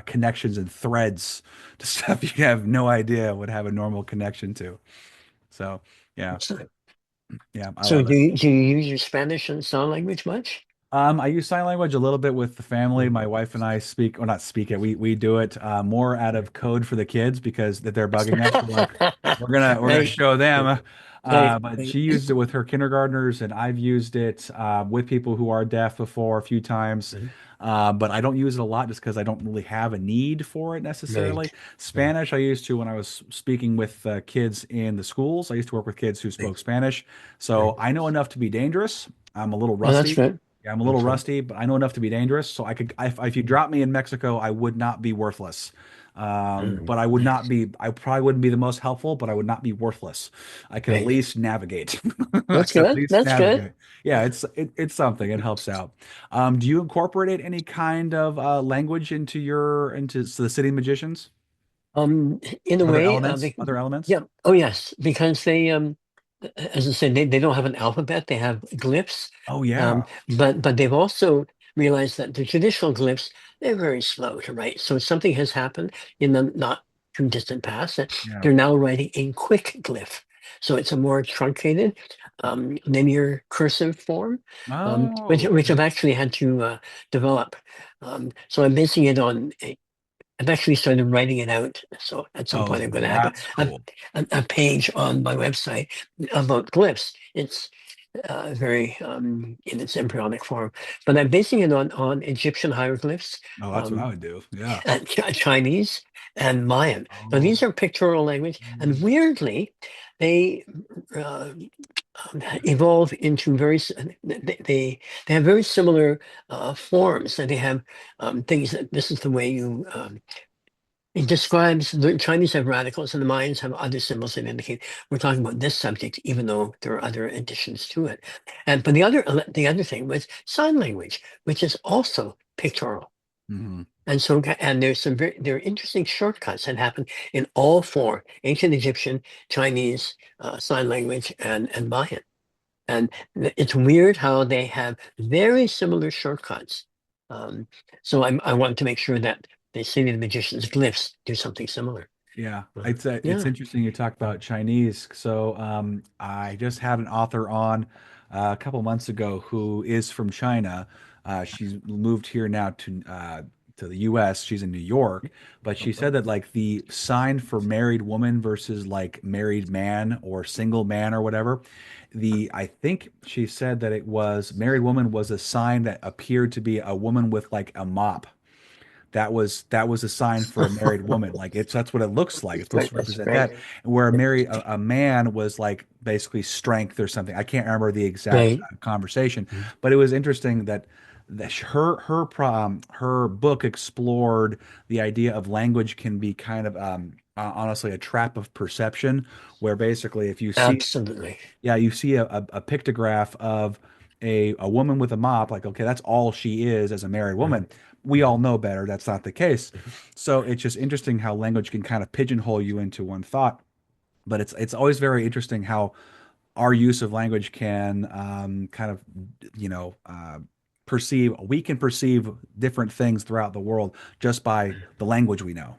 Speaker 1: connections and threads to stuff you have no idea would have a normal connection to. So yeah,
Speaker 2: Excellent.
Speaker 1: yeah, I
Speaker 2: So
Speaker 1: love it.
Speaker 2: do you use your Spanish and sign language much?
Speaker 1: I use sign language a little bit with the family. My wife and I speak, or not speak it. We do it more out of code for the kids because that they're bugging us. We're like, we're gonna
Speaker 2: Right.
Speaker 1: show them.
Speaker 2: Right.
Speaker 1: But
Speaker 2: Right.
Speaker 1: she used it with her kindergartners, and I've used it with people who are deaf before a few times.
Speaker 2: Right.
Speaker 1: But I don't use it a lot just because I don't really have a need for it necessarily.
Speaker 2: Right. Right.
Speaker 1: Spanish, I used to when I was speaking with kids in the schools. I used to work with kids who spoke Spanish, so
Speaker 2: Right.
Speaker 1: I know enough to be dangerous. I'm a little
Speaker 2: Oh, that's
Speaker 1: rusty.
Speaker 2: good.
Speaker 1: Yeah, I'm a little
Speaker 2: That's good.
Speaker 1: rusty, but I know enough to be dangerous. So if you drop me in Mexico, I would not be worthless. But I would not be, I probably wouldn't be the most helpful, but I would not be worthless. I could at
Speaker 2: Right.
Speaker 1: least navigate. I
Speaker 2: That's
Speaker 1: could at
Speaker 2: good.
Speaker 1: least
Speaker 2: That's good.
Speaker 1: navigate. Yeah, it's something. It helps out. Do you incorporate any kind of language into the City Magicians?
Speaker 2: In a
Speaker 1: Other
Speaker 2: way,
Speaker 1: elements? Other elements?
Speaker 2: yeah. Oh, yes, because as I said, they don't have an alphabet. They have glyphs,
Speaker 1: Oh
Speaker 2: um,
Speaker 1: yeah.
Speaker 2: but they've also realized that the traditional glyphs, they're very slow to write. So something has happened in the not too distant past that
Speaker 1: Yeah.
Speaker 2: they're now writing in quick glyph. So it's a more truncated, linear cursive form,
Speaker 1: Oh,
Speaker 2: which
Speaker 1: okay.
Speaker 2: I've actually had to develop. So I'm basing it on I've actually started writing it out. So at some
Speaker 1: Oh,
Speaker 2: point, I'm going to have
Speaker 1: that's cool.
Speaker 2: a page on my website about glyphs. It's very in its embryonic form, but I'm basing it on Egyptian hieroglyphs,
Speaker 1: Oh, that's what I
Speaker 2: um,
Speaker 1: would do. Yeah.
Speaker 2: and Chinese and Mayan. Now these
Speaker 1: Oh.
Speaker 2: are pictorial language, and weirdly, they uh, evolve into they have very similar forms. And they have things that this is the way you it describes the Chinese have radicals and the Mayans have other symbols that indicate we're talking about this subject, even though there are other additions to it. And but the other thing was sign language, which is also pictorial.
Speaker 1: Hmm.
Speaker 2: And so and there's there are interesting shortcuts that happen in all four ancient Egyptian, Chinese, sign language, and Mayan. And it's weird how they have very similar shortcuts. Um, so I wanted to make sure that the City of the Magician's glyphs do something similar.
Speaker 1: Yeah,
Speaker 2: Uh,
Speaker 1: it's
Speaker 2: yeah.
Speaker 1: interesting you talk about Chinese. So I just had an author on a couple months ago who is from China. She's moved here now to the U.S. She's in New York, but she said that like the sign for married woman versus like married man or single man or whatever. The I think she said that it was married woman was a sign that appeared to be a woman with like a mop. That was a sign for a married woman. Like that's what it looks like. It's supposed
Speaker 2: Right,
Speaker 1: to
Speaker 2: that's
Speaker 1: represent
Speaker 2: right.
Speaker 1: that. And where a man was like basically strength or something. I can't remember the exact
Speaker 2: Right.
Speaker 1: conversation, but it was interesting that her book explored the idea of language can be kind of honestly a trap of perception, where basically if you see
Speaker 2: Absolutely.
Speaker 1: yeah, you see a pictograph of a woman with a mop, like, okay, that's all she is as a married woman. We all know better. That's not the case. So it's just interesting how language can kind of pigeonhole you into one thought. But it's always very interesting how our use of language can kind of, you know, we can perceive different things throughout the world just by the language we know.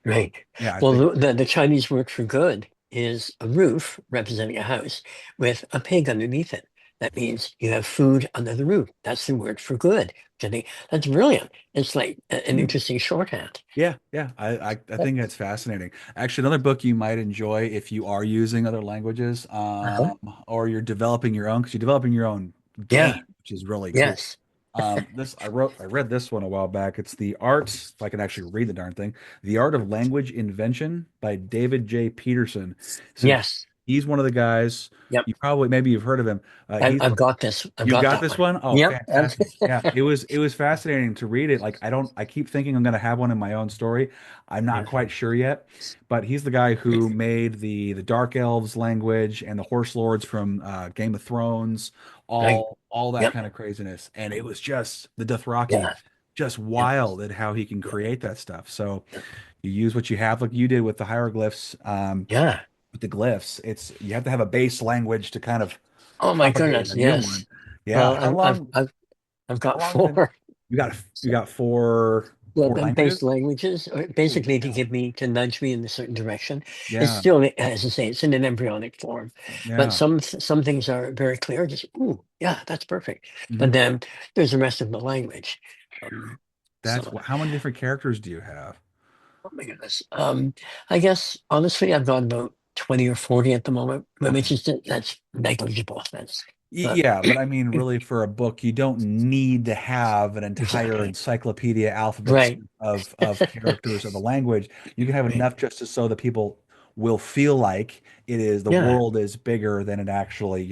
Speaker 2: Right.
Speaker 1: Yeah, I
Speaker 2: Well,
Speaker 1: think,
Speaker 2: the Chinese word for good is a roof representing a house with a pig underneath it. That means you have food under the roof. That's the word for good. Which I think that's brilliant. It's like an interesting shorthand.
Speaker 1: yeah, yeah. I think that's fascinating. Actually, another book you might enjoy if you are using other languages,
Speaker 2: Uh-huh.
Speaker 1: or you're developing your own, because you're developing your own
Speaker 2: Yeah.
Speaker 1: game, which is really cool.
Speaker 2: Yes.
Speaker 1: I read this one a while back. It's The Art, if I can actually read the darn thing, The Art of Language Invention by David J. Peterson. So
Speaker 2: Yes.
Speaker 1: he's one of the guys,
Speaker 2: Yep.
Speaker 1: maybe you've heard of him. He's
Speaker 2: I've got this. I've
Speaker 1: You've
Speaker 2: got
Speaker 1: got
Speaker 2: that
Speaker 1: this
Speaker 2: one.
Speaker 1: one? Oh,
Speaker 2: Yep.
Speaker 1: fantastic. Yeah, it was fascinating to read it. Like I keep thinking I'm gonna have one in my own story. I'm not
Speaker 2: Yeah.
Speaker 1: quite sure yet, but he's the guy who made the Dark Elves language and the Horse Lords from Game of Thrones,
Speaker 2: Right.
Speaker 1: all that
Speaker 2: Yep.
Speaker 1: kind of craziness. And it was just the Dothraki,
Speaker 2: Yeah.
Speaker 1: just
Speaker 2: Yep.
Speaker 1: wild at how he can
Speaker 2: Yep.
Speaker 1: create that stuff. So
Speaker 2: Yep.
Speaker 1: you use what you have, like you did with the hieroglyphs,
Speaker 2: Yeah.
Speaker 1: with the glyphs. It's you have to have a base language to kind of
Speaker 2: Oh my
Speaker 1: propagate
Speaker 2: goodness.
Speaker 1: a new one.
Speaker 2: Yes.
Speaker 1: Yeah.
Speaker 2: Well, I've
Speaker 1: How
Speaker 2: got
Speaker 1: long then?
Speaker 2: four.
Speaker 1: You got four
Speaker 2: Base
Speaker 1: languages?
Speaker 2: languages, or
Speaker 1: Holy
Speaker 2: basically to
Speaker 1: cow.
Speaker 2: give me to nudge me in a certain direction. It's
Speaker 1: Yeah.
Speaker 2: still, as I say, it's in an embryonic form, but
Speaker 1: Yeah.
Speaker 2: some things are very clear. Just ooh, yeah, that's perfect. But
Speaker 1: Hmm.
Speaker 2: then there's the rest of the language. Um,
Speaker 1: That's
Speaker 2: so,
Speaker 1: how many different characters do you have?
Speaker 2: oh my goodness. I guess honestly, I've got about 20 or 40 at the moment, but which
Speaker 1: Okay.
Speaker 2: is that's negligible. That's but
Speaker 1: Yeah, but I mean, really, for a book, you don't need to have an entire
Speaker 2: exactly
Speaker 1: encyclopedia alphabet
Speaker 2: right,
Speaker 1: soup of characters of the language. You can have
Speaker 2: right.
Speaker 1: enough just to so that people will feel like the
Speaker 2: Yeah.
Speaker 1: world is bigger than it actually,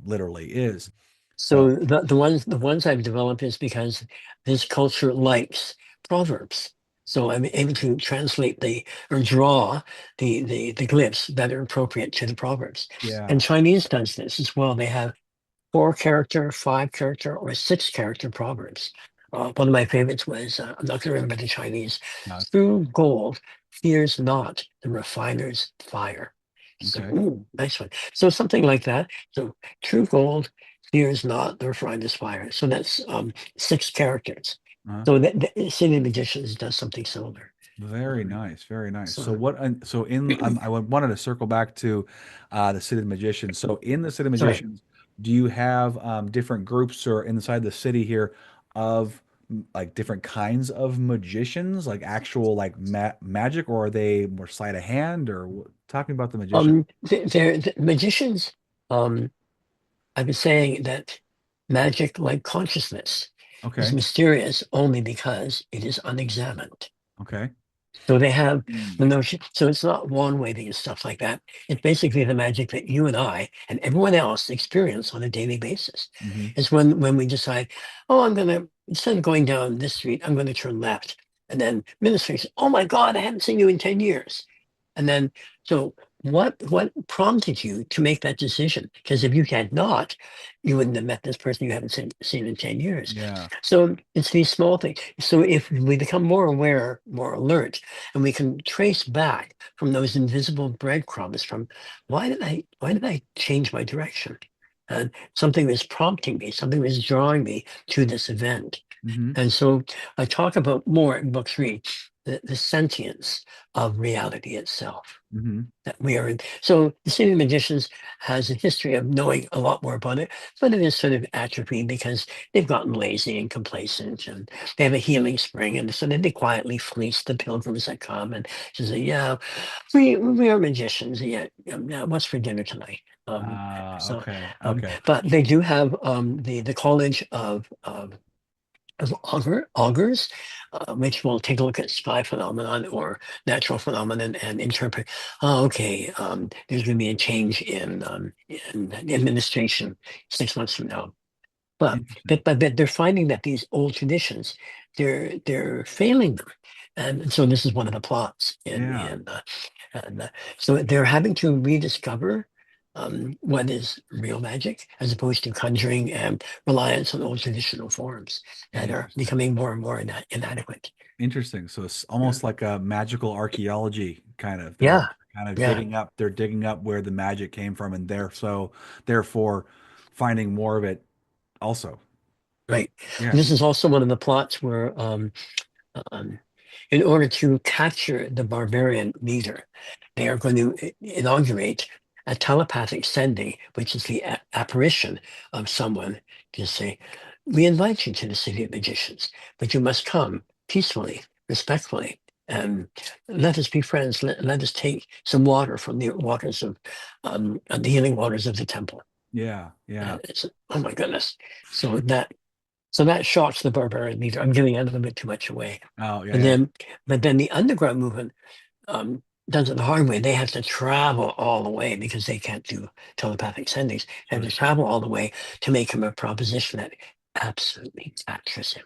Speaker 1: literally is. So,
Speaker 2: So the ones I've developed is because this culture likes proverbs. So I'm able to translate the or draw the glyphs that are appropriate to the proverbs. And
Speaker 1: yeah.
Speaker 2: Chinese does this as well. They have 4 character, 5 character, or 6 character proverbs. One of my favorites was I'm not going to remember the Chinese.
Speaker 1: No,
Speaker 2: True gold fears not the refiner's fire. So,
Speaker 1: okay.
Speaker 2: ooh, nice one. So something like that. So true gold fears not the refiner's fire. So that's 6 characters.
Speaker 1: Uh-huh.
Speaker 2: So the City of Magicians does something similar.
Speaker 1: Very
Speaker 2: Um,
Speaker 1: nice, very nice. So
Speaker 2: so
Speaker 1: what? So in, wanted to circle back to the City of Magicians. So in the City of
Speaker 2: sorry.
Speaker 1: Magicians, do you have different groups or inside the city here of like different kinds of magicians, like actual like magic, or are they more sleight of hand? Or talking about the magician?
Speaker 2: The magicians, um, I've been saying that magic, like consciousness, is
Speaker 1: Okay.
Speaker 2: mysterious only because it is unexamined.
Speaker 1: Okay.
Speaker 2: So they have
Speaker 1: Mm.
Speaker 2: the notion, so it's not wand waving and stuff like that. It's basically the magic that you and I and everyone else experience on a daily basis.
Speaker 1: Hmm.
Speaker 2: It's when we decide, oh, instead of going down this street, I'm gonna turn left. And then ministry says, oh my God, I haven't seen you in 10 years. And then, so what prompted you to make that decision? Because if you had not, you wouldn't have met this person you haven't seen in 10 years.
Speaker 1: Yeah.
Speaker 2: So it's these small things. So if we become more aware, more alert, and we can trace back from those invisible breadcrumbs from why did I change my direction? And something was prompting me, something was drawing me to this event.
Speaker 1: Hmm.
Speaker 2: And so I talk about more in book three, the sentience of reality itself
Speaker 1: Hmm.
Speaker 2: that we are in. So the City of Magicians has a history of knowing a lot more about it, but it is sort of atrophy because they've gotten lazy and complacent and they have a healing spring. And so then they quietly fleece the pilgrims that come and just say, yeah, we are magicians. Yeah, yeah, what's for dinner tonight? So,
Speaker 1: Okay. Okay.
Speaker 2: but they do have the College of augurs, which will take a look at spy phenomenon or natural phenomenon and interpret. Oh, okay, there's going to be a change in administration 6 months from now. But
Speaker 1: Interesting.
Speaker 2: but they're finding that these old traditions, they're failing them, and so this is one of the plots
Speaker 1: Yeah.
Speaker 2: and so they're having to rediscover what is real magic as opposed to conjuring and reliance on old traditional forms that are
Speaker 1: Interesting.
Speaker 2: becoming more and more inadequate.
Speaker 1: Interesting. So it's
Speaker 2: Yeah,
Speaker 1: almost like a magical archaeology kind of. They're
Speaker 2: yeah,
Speaker 1: kind of
Speaker 2: yeah,
Speaker 1: they're digging up where the magic came from, and therefore finding more of it also.
Speaker 2: right.
Speaker 1: Yeah.
Speaker 2: This is also one of the plots where um, in order to capture the barbarian leader, they are going to inaugurate a telepathic sending, which is the apparition of someone to say, we invite you to the city of magicians, but you must come peacefully, respectfully, and let us be friends. Let us take some water from the waters of the healing waters of the temple.
Speaker 1: Yeah. Yeah.
Speaker 2: Oh my goodness. So that shocks the barbarian leader. I'm giving a little bit too much away.
Speaker 1: Oh, yeah,
Speaker 2: And
Speaker 1: yeah.
Speaker 2: then, but then the underground movement does it the hard way. They have to travel all the way because they can't do telepathic sendings. They have to
Speaker 1: Sure.
Speaker 2: travel all the way to make him a proposition that absolutely captures him.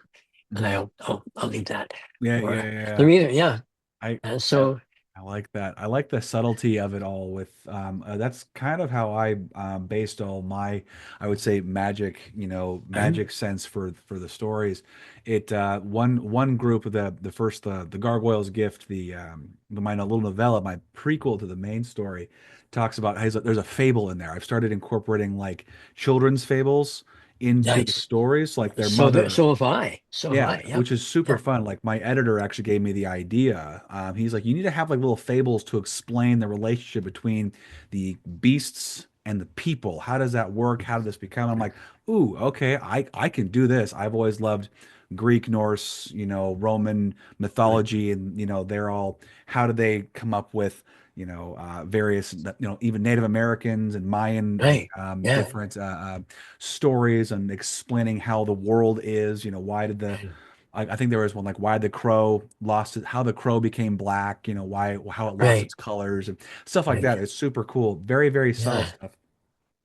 Speaker 2: And
Speaker 1: Mhm.
Speaker 2: I'll leave that
Speaker 1: Yeah, yeah,
Speaker 2: for
Speaker 1: yeah,
Speaker 2: the
Speaker 1: yeah.
Speaker 2: reader. Yeah.
Speaker 1: I,
Speaker 2: And
Speaker 1: I
Speaker 2: so,
Speaker 1: I like that. I like the subtlety of it all with that's kind of how I based all my I would say magic, magic sense for the stories. It one group of the first the Gargoyles Gift, my little novella, my prequel to the main story talks about there's a fable in there. I've started incorporating like children's fables into the
Speaker 2: nice.
Speaker 1: stories, like their
Speaker 2: So
Speaker 1: mother.
Speaker 2: so have I. So have
Speaker 1: Yeah,
Speaker 2: I. Yeah.
Speaker 1: which is super
Speaker 2: Yeah.
Speaker 1: fun. Like my editor actually gave me the idea. He's like, you need to have like little fables to explain the relationship between the beasts and the people. How does that work? How did this become? I'm like, ooh, okay, I can do this. I've always loved Greek, Norse, Roman
Speaker 2: Right.
Speaker 1: mythology, and they're all. How did they come up with various even Native Americans and Mayan like
Speaker 2: Right. Yeah.
Speaker 1: different stories and explaining how the world is. Why did the I think there was one like why the crow lost it, how the crow became black, why how it lost
Speaker 2: Right.
Speaker 1: its colors and stuff like
Speaker 2: Right.
Speaker 1: that. It's super cool, very very subtle
Speaker 2: Yeah.
Speaker 1: stuff.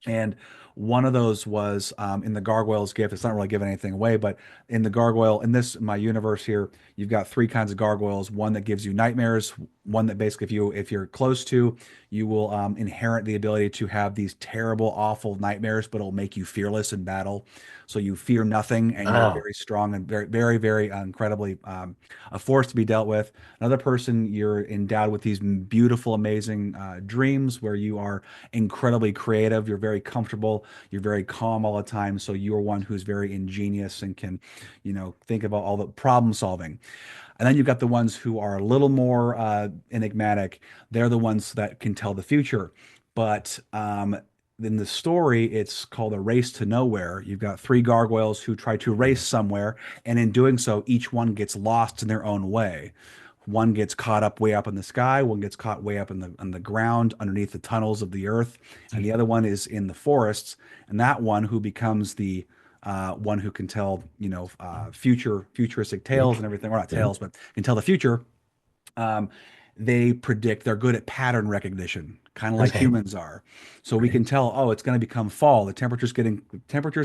Speaker 1: And one of those was in the Gargoyle's Gift. It's not really giving anything away, but in the Gargoyle, in my universe here, you've got three kinds of gargoyles. One that gives you nightmares. One that basically, if you're close to, you will inherit the ability to have these terrible, awful nightmares, but it'll make you fearless in battle. So you fear nothing, and you're
Speaker 2: Wow.
Speaker 1: very strong and very, very, very incredibly a force to be dealt with. Another person, you're endowed with these beautiful, amazing dreams where you are incredibly creative. You're very comfortable. You're very calm all the time. So you're one who's very ingenious and can, think about all the problem solving. And then you've got the ones who are a little more enigmatic. They're the ones that can tell the future. But in the story, it's called a race to nowhere. You've got three gargoyles who try to race somewhere, and in doing so, each one gets lost in their own way. One gets caught up way up in the sky, one gets caught way up in the ground underneath the tunnels of the earth, and the other one is in the forests. And that one who becomes the one who can tell, futuristic tales and everything, or not tales, but can tell the future. um, they predict they're good at pattern recognition, kind of like
Speaker 2: Okay.
Speaker 1: humans are. So we can tell, oh, it's going to become fall. The temperature's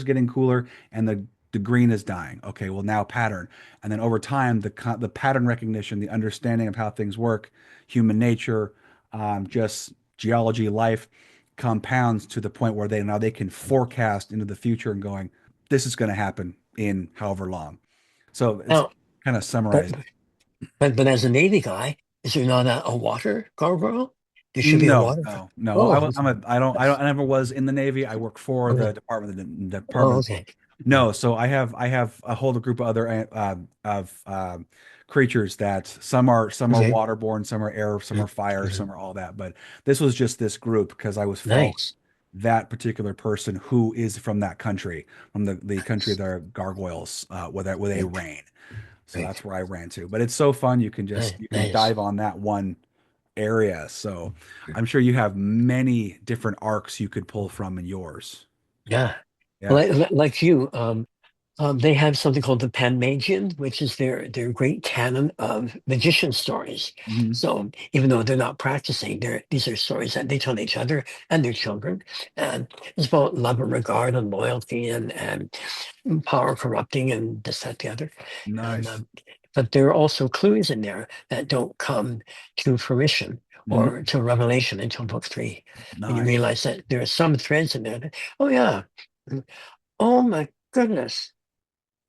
Speaker 1: getting cooler, and the green is dying. Okay, well now pattern, and then over time the pattern recognition, the understanding of how things work, human nature, just geology, life, compounds to the point where they can forecast into the future and going, this is going to happen in however long. So it's
Speaker 2: Now,
Speaker 1: kind of
Speaker 2: but
Speaker 1: summarized.
Speaker 2: but as a Navy guy, is there not a water gargoyle? There should be a
Speaker 1: No,
Speaker 2: water.
Speaker 1: no, no.
Speaker 2: Oh,
Speaker 1: I never was in the Navy. I work for the
Speaker 2: okay.
Speaker 1: Department
Speaker 2: Oh,
Speaker 1: of the
Speaker 2: okay.
Speaker 1: Navy. No, so I have a whole group of other of creatures that some are
Speaker 2: Okay.
Speaker 1: waterborne, some are air, some are fire, some are all that. But this was just this group because I was following
Speaker 2: Nice.
Speaker 1: that particular person who is from that country, from the country of the gargoyles, where they
Speaker 2: Right.
Speaker 1: reign. So
Speaker 2: Right.
Speaker 1: that's where I ran to. But it's so fun.
Speaker 2: Nice.
Speaker 1: You can
Speaker 2: Nice.
Speaker 1: dive on that one area. So I'm sure you have many different arcs you could pull from in yours.
Speaker 2: Yeah.
Speaker 1: Yeah.
Speaker 2: Like you, they have something called the Panmagian, which is their great canon of magician stories.
Speaker 1: Hmm.
Speaker 2: So even though they're not practicing, these are stories that they tell each other and their children. And it's about love and regard and loyalty and power corrupting and this, that, the other. And
Speaker 1: Nice.
Speaker 2: but there are also clues in there that don't come to fruition
Speaker 1: Hmm.
Speaker 2: or to revelation until book three. And you
Speaker 1: Nice.
Speaker 2: realize that there are some threads in there that, oh yeah, oh my goodness,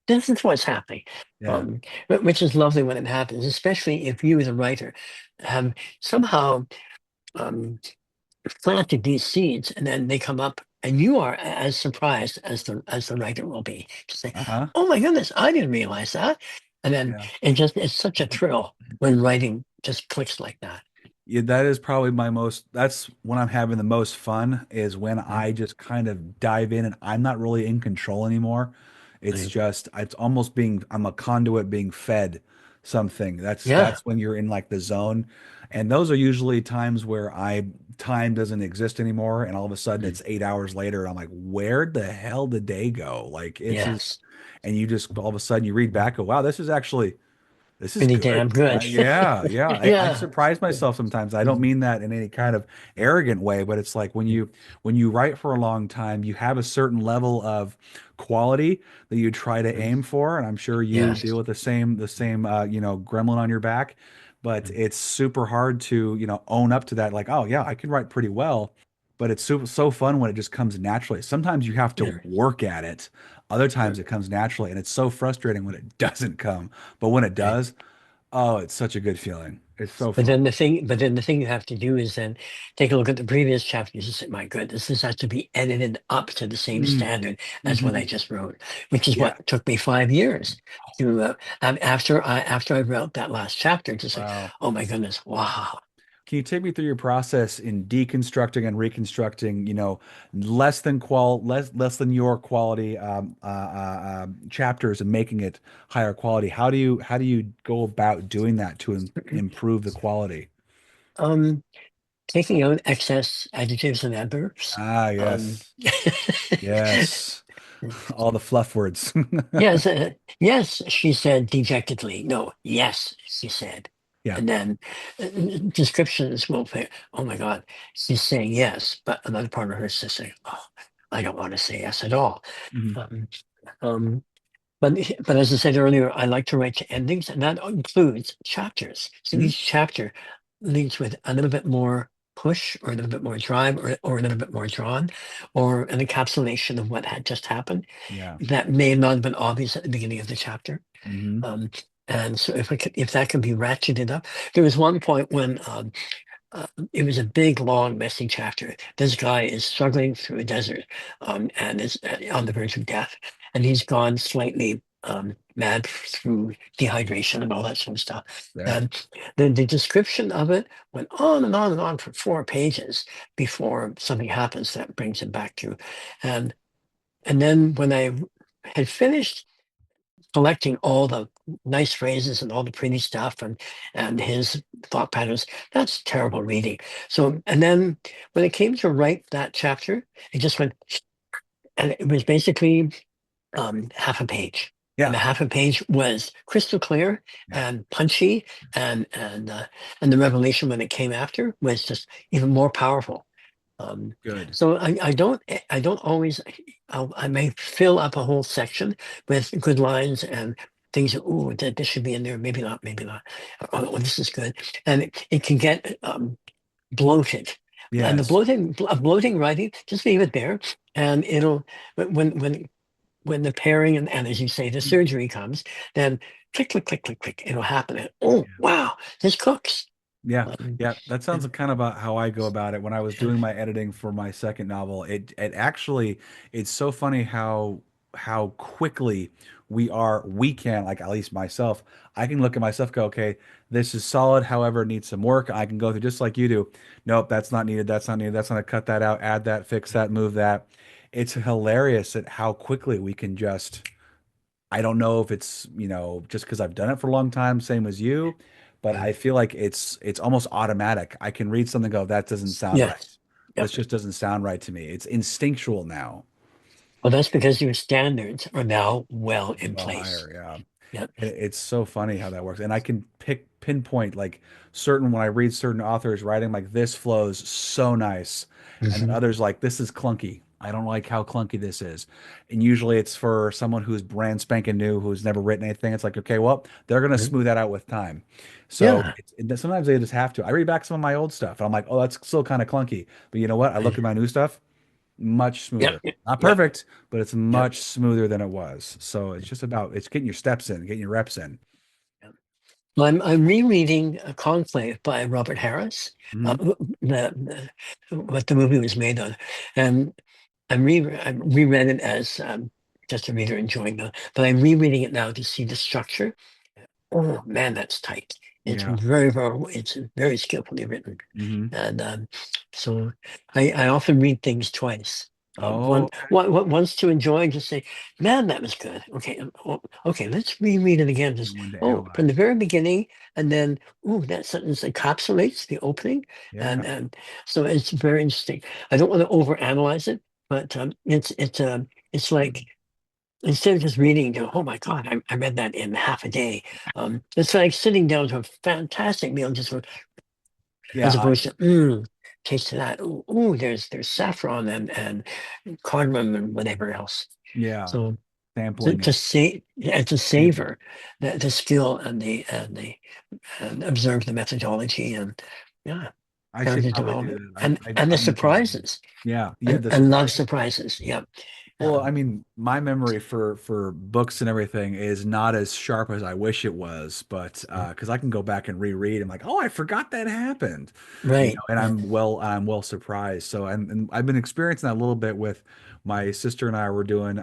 Speaker 2: this is what's happening.
Speaker 1: Yeah.
Speaker 2: Which is lovely when it happens, especially if you as a writer have somehow um, planted these seeds and then they come up and you are as surprised as the writer will be to say,
Speaker 1: Uh-huh.
Speaker 2: oh my goodness, I didn't realize that. And then
Speaker 1: Yeah.
Speaker 2: it's such a thrill when writing just clicks like that.
Speaker 1: Yeah, that is probably that's when I'm having the most fun is when
Speaker 2: Mhm.
Speaker 1: I just kind of dive in and I'm not really in control anymore.
Speaker 2: Right.
Speaker 1: It's almost I'm a conduit being fed something.
Speaker 2: Yeah.
Speaker 1: That's when you're in like the zone. And those are usually times where time doesn't exist anymore. And all of a sudden
Speaker 2: Mm.
Speaker 1: it's 8 hours later and I'm like, where the hell did they go? Like it's just,
Speaker 2: Yes.
Speaker 1: and you just all of a sudden you read back, oh wow, this is
Speaker 2: Pretty
Speaker 1: good.
Speaker 2: damn good.
Speaker 1: Yeah, yeah. I
Speaker 2: Yeah.
Speaker 1: surprise myself sometimes. I don't
Speaker 2: Mhm.
Speaker 1: mean that in any kind of arrogant way, but it's like when you write for a long time, you have a certain level of quality that you try to aim for, and I'm sure you deal
Speaker 2: Yes.
Speaker 1: with the same gremlin on your back. But it's super hard to, own up to that. Like, oh yeah, I can write pretty well, but it's so fun when it just comes naturally. Sometimes you have to
Speaker 2: Yeah.
Speaker 1: work at it. Other
Speaker 2: Yeah.
Speaker 1: times it comes naturally, and it's so frustrating when it doesn't come. But when it
Speaker 2: Right.
Speaker 1: does, oh, it's such a good feeling. It's so
Speaker 2: But
Speaker 1: fun.
Speaker 2: then the thing you have to do is then take a look at the previous chapters and say, my goodness, this has to be edited up to the same
Speaker 1: Mm.
Speaker 2: standard as what I
Speaker 1: Hmm.
Speaker 2: just wrote, which is
Speaker 1: Yeah.
Speaker 2: what took me 5 years to after I wrote that last chapter to say,
Speaker 1: Wow.
Speaker 2: oh my goodness, wow.
Speaker 1: Can you take me through your process in deconstructing and reconstructing, less than your quality chapters and making it higher quality? How do you go about doing that to improve the quality?
Speaker 2: Um, Taking out excess adjectives and adverbs.
Speaker 1: Ah,
Speaker 2: Um,
Speaker 1: yes. Yes. All the fluff words.
Speaker 2: Yes, yes, she said dejectedly. No, yes, she said.
Speaker 1: Yeah.
Speaker 2: And then descriptions will say, oh my God, she's saying yes, but another part of her is just saying, oh, I don't want to say yes at all.
Speaker 1: Hmm.
Speaker 2: Um, um, but as I said earlier, I like to write to endings, and that includes chapters. So
Speaker 1: Hmm.
Speaker 2: each chapter leads with a little bit more push, or a little bit more drive, or a little bit more drawn, or an encapsulation of what had just happened
Speaker 1: Yeah.
Speaker 2: that may not have been obvious at the beginning of the chapter.
Speaker 1: Hmm.
Speaker 2: Um, and so if that can be ratcheted up, there was one point when it was a big, long, messy chapter. This guy is struggling through a desert and is on the verge of death, and he's gone slightly. mad through dehydration and all that sort of stuff.
Speaker 1: Yeah.
Speaker 2: And the description of it went on and on and on for 4 pages before something happens that brings him back to. And and then when I had finished collecting all the nice phrases and all the pretty stuff and his thought patterns, that's terrible reading. So and then when it came to write that chapter, it just went, and it was basically half a page. And
Speaker 1: Yeah.
Speaker 2: the half a page was crystal clear
Speaker 1: Yeah.
Speaker 2: and punchy, and the revelation when it came after was just even more powerful. Um,
Speaker 1: Good.
Speaker 2: so I don't always I may fill up a whole section with good lines and things that, ooh, that this should be in there, maybe not, maybe not. Oh, this is good, and it can get bloated. And the
Speaker 1: Yes.
Speaker 2: bloating writing, just leave it there, and it'll when when the pairing and as you say, the surgery comes, then click, click, click, click, click, it'll happen. And, oh, wow, this cooks.
Speaker 1: Yeah,
Speaker 2: Um,
Speaker 1: yeah, that sounds
Speaker 2: and,
Speaker 1: kind of about how I go about it. When I was
Speaker 2: yeah,
Speaker 1: doing my editing for my second novel, it actually it's so funny how quickly we can, like at least myself, I can look at myself, go, okay, this is solid, however, it needs some work. I can go through just like you do. Nope, that's not needed, that's not needed, that's not cut that out, add that, fix that, move that. It's hilarious at how quickly we can just I don't know if it's, just because I've done it for a long time, same as you, but
Speaker 2: yeah,
Speaker 1: I feel like it's almost automatic. I can read something and go, that doesn't sound
Speaker 2: yeah,
Speaker 1: right.
Speaker 2: yeah.
Speaker 1: This just doesn't sound right to me. It's instinctual now.
Speaker 2: Well, that's because your standards are now well in
Speaker 1: Well,
Speaker 2: place.
Speaker 1: higher, yeah.
Speaker 2: Yeah.
Speaker 1: It's so funny how that works. And I can pinpoint like certain when I read certain authors writing like this flows so nice. And then
Speaker 2: Hmm.
Speaker 1: others like this is clunky. I don't like how clunky this is. And usually it's for someone who's brand spanking new, who's never written anything. It's like, okay, well, they're gonna smooth that out with time. So
Speaker 2: Yeah.
Speaker 1: sometimes they just have to. I read back some of my old stuff and I'm like, oh, that's still kind of clunky. But you know what? I look at my new stuff, much
Speaker 2: Yep.
Speaker 1: smoother. Not
Speaker 2: Yep.
Speaker 1: perfect, but it's
Speaker 2: Yep.
Speaker 1: much smoother than it was. So it's just about it's getting your steps in, getting your reps in.
Speaker 2: Yep. Well, I'm rereading Conclave by Robert Harris,
Speaker 1: Hmm.
Speaker 2: what the movie was made on, and I reread it as just a reader enjoying the, but I'm rereading it now to see the structure. Oh man, that's tight.
Speaker 1: Yeah.
Speaker 2: It's very skillfully written,
Speaker 1: Hmm.
Speaker 2: and so I often read things twice.
Speaker 1: Oh, okay.
Speaker 2: Once to enjoy and just say, "Man, that was good." Okay, okay, let's reread it again.
Speaker 1: And
Speaker 2: Just
Speaker 1: one to
Speaker 2: from the
Speaker 1: analyze.
Speaker 2: very beginning, and then that sentence encapsulates the opening,
Speaker 1: Yeah.
Speaker 2: and so it's very interesting. I don't want to overanalyze it, but it's like instead of just reading, go, oh my God, I read that in half a day. It's like sitting down to a fantastic meal, just
Speaker 1: Yeah.
Speaker 2: as opposed to, taste of that. Ooh, ooh, there's saffron and cardamom and whatever else.
Speaker 1: Yeah.
Speaker 2: So
Speaker 1: Sampling it.
Speaker 2: to
Speaker 1: Savoring.
Speaker 2: savor the skill and observe the methodology and yeah,
Speaker 1: I should
Speaker 2: character
Speaker 1: probably
Speaker 2: development
Speaker 1: do that.
Speaker 2: and the
Speaker 1: I'm the same way.
Speaker 2: surprises.
Speaker 1: Yeah. Yeah. The
Speaker 2: I love
Speaker 1: surprise.
Speaker 2: surprises. Yeah.
Speaker 1: Well,
Speaker 2: Um,
Speaker 1: I mean, my memory for books and everything is not as sharp as I wish it was, but because I can go back and reread, I'm like, oh, I forgot that happened,
Speaker 2: right.
Speaker 1: and
Speaker 2: Yeah.
Speaker 1: I'm well surprised. So, and I've been experiencing that a little bit with my sister and I. We're doing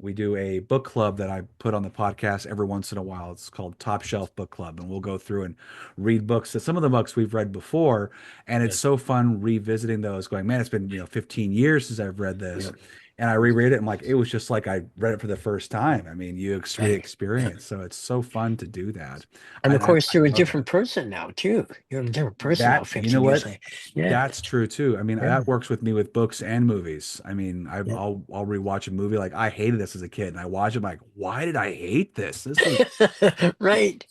Speaker 1: we do a book club that I put on the podcast every once in a while. It's called Top Shelf Book Club, and we'll go through and read books that some of the books we've read before, and it's
Speaker 2: Yeah.
Speaker 1: so fun revisiting those. Going, man, it's been 15 years since I've read
Speaker 2: Yeah.
Speaker 1: this and I reread it. I'm like, it was just like I read it for the first time. I mean, you
Speaker 2: Right. Yeah.
Speaker 1: experience, so it's so fun to do that.
Speaker 2: And of course,
Speaker 1: I
Speaker 2: you're a
Speaker 1: love that.
Speaker 2: different person now too. You're a different person now,
Speaker 1: That you know
Speaker 2: 15 years
Speaker 1: what?
Speaker 2: later. Yeah.
Speaker 1: That's true too. I mean,
Speaker 2: Yeah.
Speaker 1: that works with me with books and movies. I mean,
Speaker 2: Yeah.
Speaker 1: I'll rewatch a movie like I hated this as a kid, and I watch it I'm like, why did I hate this? This was
Speaker 2: Right.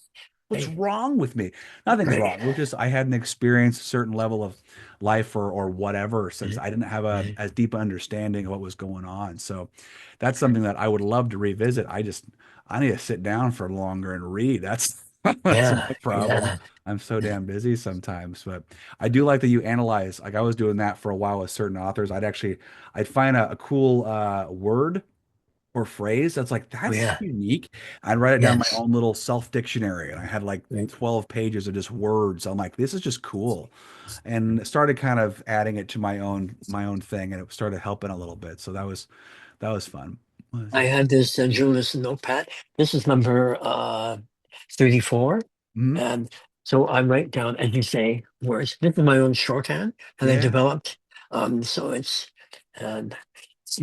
Speaker 1: what's
Speaker 2: Right.
Speaker 1: wrong with me? Nothing's
Speaker 2: Right.
Speaker 1: wrong. It was just I hadn't experienced a certain level of life or whatever since
Speaker 2: Right.
Speaker 1: I didn't have a
Speaker 2: Right.
Speaker 1: as deep understanding of what was going on. So that's something that I would love to revisit. I need to sit down for longer and read. That's that's
Speaker 2: Yeah.
Speaker 1: my problem.
Speaker 2: Yeah.
Speaker 1: I'm so
Speaker 2: Yeah.
Speaker 1: damn busy sometimes, but I do like that you analyze. Like I was doing that for a while with certain authors. I'd find a cool word or phrase that's like
Speaker 2: Oh,
Speaker 1: that's
Speaker 2: yeah.
Speaker 1: unique. I'd write it down in my
Speaker 2: Yes.
Speaker 1: own little self dictionary, and I had like
Speaker 2: Right.
Speaker 1: 12 pages of just words. I'm like, this is just cool, and started kind of adding it to my own thing, and it started helping a little bit. So that was fun. What is
Speaker 2: I
Speaker 1: it?
Speaker 2: had this journalist notepad. This is number 34.
Speaker 1: Hmm.
Speaker 2: And so I write down, as you say, words. This is my own shorthand that I
Speaker 1: Yeah.
Speaker 2: developed. So and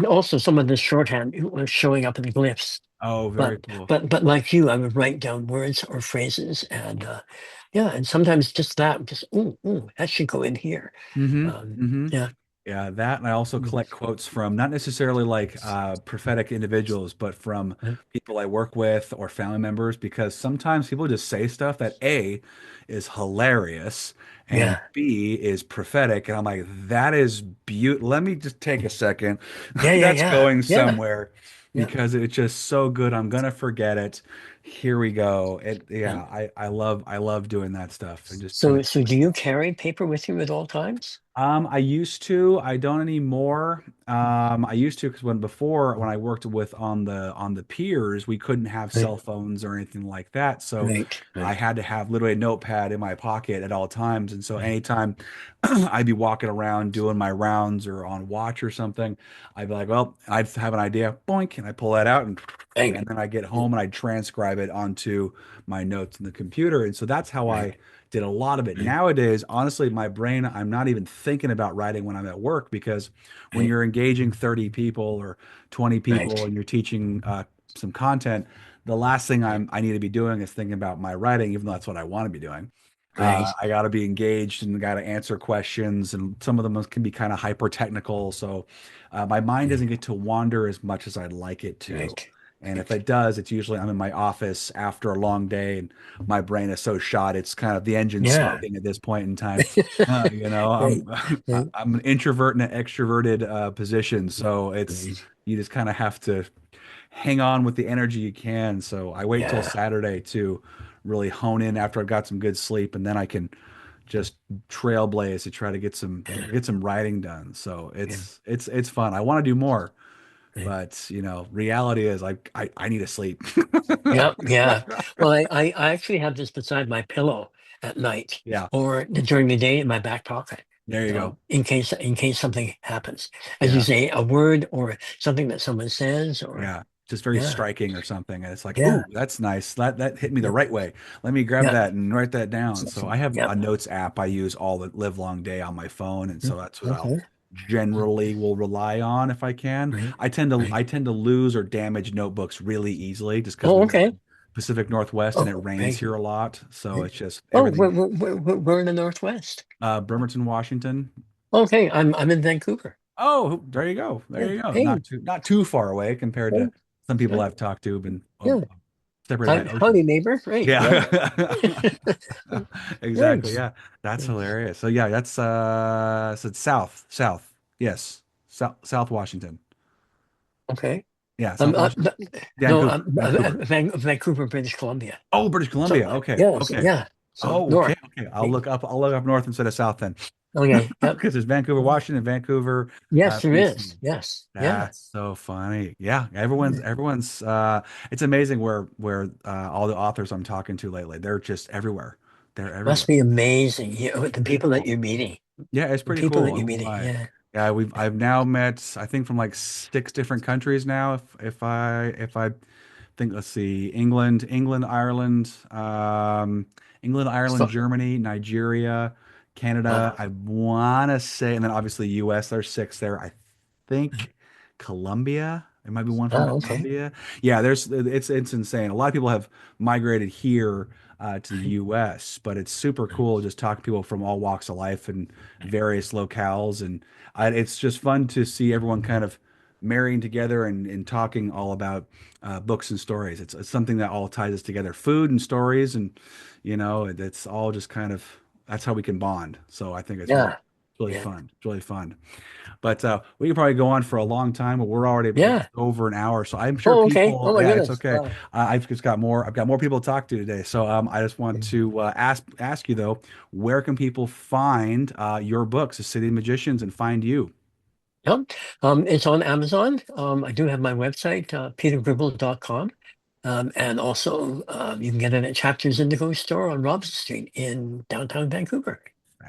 Speaker 2: also some of the shorthand was showing up in glyphs.
Speaker 1: Oh, very
Speaker 2: But
Speaker 1: cool.
Speaker 2: but like you, I would write down words or phrases, and yeah, and sometimes just that, just ooh, that should go in here.
Speaker 1: Hmm.
Speaker 2: Um,
Speaker 1: Hmm.
Speaker 2: yeah,
Speaker 1: Yeah, that, and I also
Speaker 2: mm,
Speaker 1: collect quotes from not necessarily like prophetic individuals, but from
Speaker 2: mm,
Speaker 1: people I work with or family members, because sometimes people just say stuff that A is hilarious and
Speaker 2: yeah,
Speaker 1: B is prophetic, and I'm like, that is beautiful. Let me just take a second.
Speaker 2: yeah, yeah,
Speaker 1: That's
Speaker 2: yeah,
Speaker 1: going
Speaker 2: yeah,
Speaker 1: somewhere
Speaker 2: yeah,
Speaker 1: because it's just so good. I'm gonna forget it. Here we go.
Speaker 2: yeah.
Speaker 1: Yeah, I love doing that stuff and just kind of.
Speaker 2: So do you carry paper with you at all times?
Speaker 1: I used to. I don't anymore. I used to because when I worked with on the piers, we couldn't have
Speaker 2: Right,
Speaker 1: cell phones or anything like that. So
Speaker 2: right,
Speaker 1: I
Speaker 2: right,
Speaker 1: had to have literally a notepad in my pocket at all times. And so
Speaker 2: right,
Speaker 1: anytime I'd be walking around doing my rounds or on watch or something, I'd be like, well, I'd have an idea, boink, and I pull that out and
Speaker 2: right,
Speaker 1: then I get home and I transcribe it onto my notes in the computer. And so that's how I
Speaker 2: right,
Speaker 1: did a lot of it.
Speaker 2: right,
Speaker 1: Nowadays, honestly, my brain, I'm not even thinking about writing when I'm at work because when
Speaker 2: right,
Speaker 1: you're engaging 30 people or 20 people
Speaker 2: right,
Speaker 1: and you're teaching some content, the last thing I need to be doing is thinking about my writing, even though that's what I want to be doing.
Speaker 2: right,
Speaker 1: I got to be engaged and got to answer questions, and some of them can be kind of hyper technical. So my mind doesn't
Speaker 2: right,
Speaker 1: get to wander as much as I'd like it to.
Speaker 2: right,
Speaker 1: And if
Speaker 2: right.
Speaker 1: it does, it's usually I'm in my office after a long day and my brain is so shot, it's kind of the engine
Speaker 2: Yeah.
Speaker 1: smoking at this point in time. I'm
Speaker 2: Right, right,
Speaker 1: I'm an introvert in an extroverted position, so it's
Speaker 2: right.
Speaker 1: you just kind of have to hang on with the energy you can. So I wait till
Speaker 2: Yeah,
Speaker 1: Saturday to really hone in after I've got some good sleep, and then I can just trailblaze to try to
Speaker 2: yeah,
Speaker 1: get some writing done. So
Speaker 2: yeah,
Speaker 1: it's fun. I want to do more,
Speaker 2: right.
Speaker 1: but reality is I need to sleep.
Speaker 2: Yeah, yeah. Well, I actually have this beside my pillow at night
Speaker 1: Yeah,
Speaker 2: or during the day in my back pocket.
Speaker 1: there you go.
Speaker 2: So in case something happens, as you
Speaker 1: Yeah,
Speaker 2: say, a word or something that someone says, or
Speaker 1: yeah. Just very
Speaker 2: yeah,
Speaker 1: striking or something. And it's like,
Speaker 2: yeah,
Speaker 1: ooh, that's nice. That hit me the
Speaker 2: yeah,
Speaker 1: right way. Let me grab
Speaker 2: yeah,
Speaker 1: that and write that down. So I have
Speaker 2: yeah.
Speaker 1: a notes app I use all the live long day on my phone, and so that's what I'll
Speaker 2: Okay,
Speaker 1: generally will rely on if I can.
Speaker 2: right,
Speaker 1: I
Speaker 2: right.
Speaker 1: tend to lose or damage notebooks really easily just because
Speaker 2: Oh,
Speaker 1: we live
Speaker 2: okay.
Speaker 1: in Pacific Northwest and it
Speaker 2: Oh,
Speaker 1: rains
Speaker 2: right,
Speaker 1: here a lot. So
Speaker 2: right.
Speaker 1: it's just
Speaker 2: Oh,
Speaker 1: everything.
Speaker 2: we're in the Northwest.
Speaker 1: Bremerton, Washington.
Speaker 2: Okay, I'm in Vancouver.
Speaker 1: Oh, there you go. There
Speaker 2: Yeah.
Speaker 1: you go.
Speaker 2: Hey,
Speaker 1: Not too far away compared
Speaker 2: yeah,
Speaker 1: to some people
Speaker 2: yeah,
Speaker 1: I've talked to have been
Speaker 2: yeah.
Speaker 1: separated by
Speaker 2: Hi, howdy,
Speaker 1: oceans.
Speaker 2: neighbor. Right, yeah.
Speaker 1: Yeah. Exactly.
Speaker 2: Nice.
Speaker 1: Yeah. That's hilarious. So yeah, that's so it's south. Yes. South Washington.
Speaker 2: Okay.
Speaker 1: Yeah,
Speaker 2: Um,
Speaker 1: South
Speaker 2: uh,
Speaker 1: Washington.
Speaker 2: no,
Speaker 1: Vancouver.
Speaker 2: Vancouver, British Columbia.
Speaker 1: Oh, British
Speaker 2: So,
Speaker 1: Columbia. Okay.
Speaker 2: yeah, so,
Speaker 1: Okay.
Speaker 2: yeah. So,
Speaker 1: Oh, okay.
Speaker 2: north.
Speaker 1: Okay.
Speaker 2: Right.
Speaker 1: I'll look up north instead of south then.
Speaker 2: Okay. Yep.
Speaker 1: Because there's Vancouver, Washington, Vancouver,
Speaker 2: Yes, there is.
Speaker 1: BC.
Speaker 2: Yes. Yeah.
Speaker 1: That's so funny. Yeah,
Speaker 2: Yeah.
Speaker 1: everyone's it's amazing where all the authors I'm talking to lately, they're just everywhere. They're
Speaker 2: Must
Speaker 1: everywhere.
Speaker 2: be amazing. The
Speaker 1: Pretty
Speaker 2: people that
Speaker 1: cool.
Speaker 2: you're meeting.
Speaker 1: Yeah, it's
Speaker 2: The
Speaker 1: pretty
Speaker 2: people
Speaker 1: cool.
Speaker 2: that
Speaker 1: I
Speaker 2: you're
Speaker 1: won't
Speaker 2: meeting.
Speaker 1: lie.
Speaker 2: Yeah.
Speaker 1: Yeah, I've now met I think from like six different countries now. If I think let's see, England, Ireland,
Speaker 2: So,
Speaker 1: Germany, Nigeria, Canada.
Speaker 2: wow.
Speaker 1: I want to say, and then obviously U.S. There's six there. I think Colombia. There might be one from
Speaker 2: Oh, okay.
Speaker 1: Colombia. Yeah, it's insane. A lot of people have migrated here to the U.S., but it's super cool just talking to people from all walks of life and various locales, and it's just fun to see everyone kind of marrying together and talking all about books and stories. It's something that all ties us together, food and stories, and it's all just kind of that's how we can bond. So I think
Speaker 2: Yeah.
Speaker 1: it's really
Speaker 2: Yeah.
Speaker 1: fun. It's really fun. But we could probably go on for a long time, but we're already
Speaker 2: Yeah.
Speaker 1: over an hour. So I'm sure
Speaker 2: Oh, okay. Oh
Speaker 1: people,
Speaker 2: my
Speaker 1: yeah, it's
Speaker 2: goodness.
Speaker 1: okay.
Speaker 2: Wow.
Speaker 1: I've got more people to talk to today. So I just want to ask you though, where can people find your books, The City of Magicians, and find you?
Speaker 2: Yep. It's on Amazon. I do have my website, petergribble.com. And also, you can get it at Chapters Indigo store on Robinson Street in downtown Vancouver.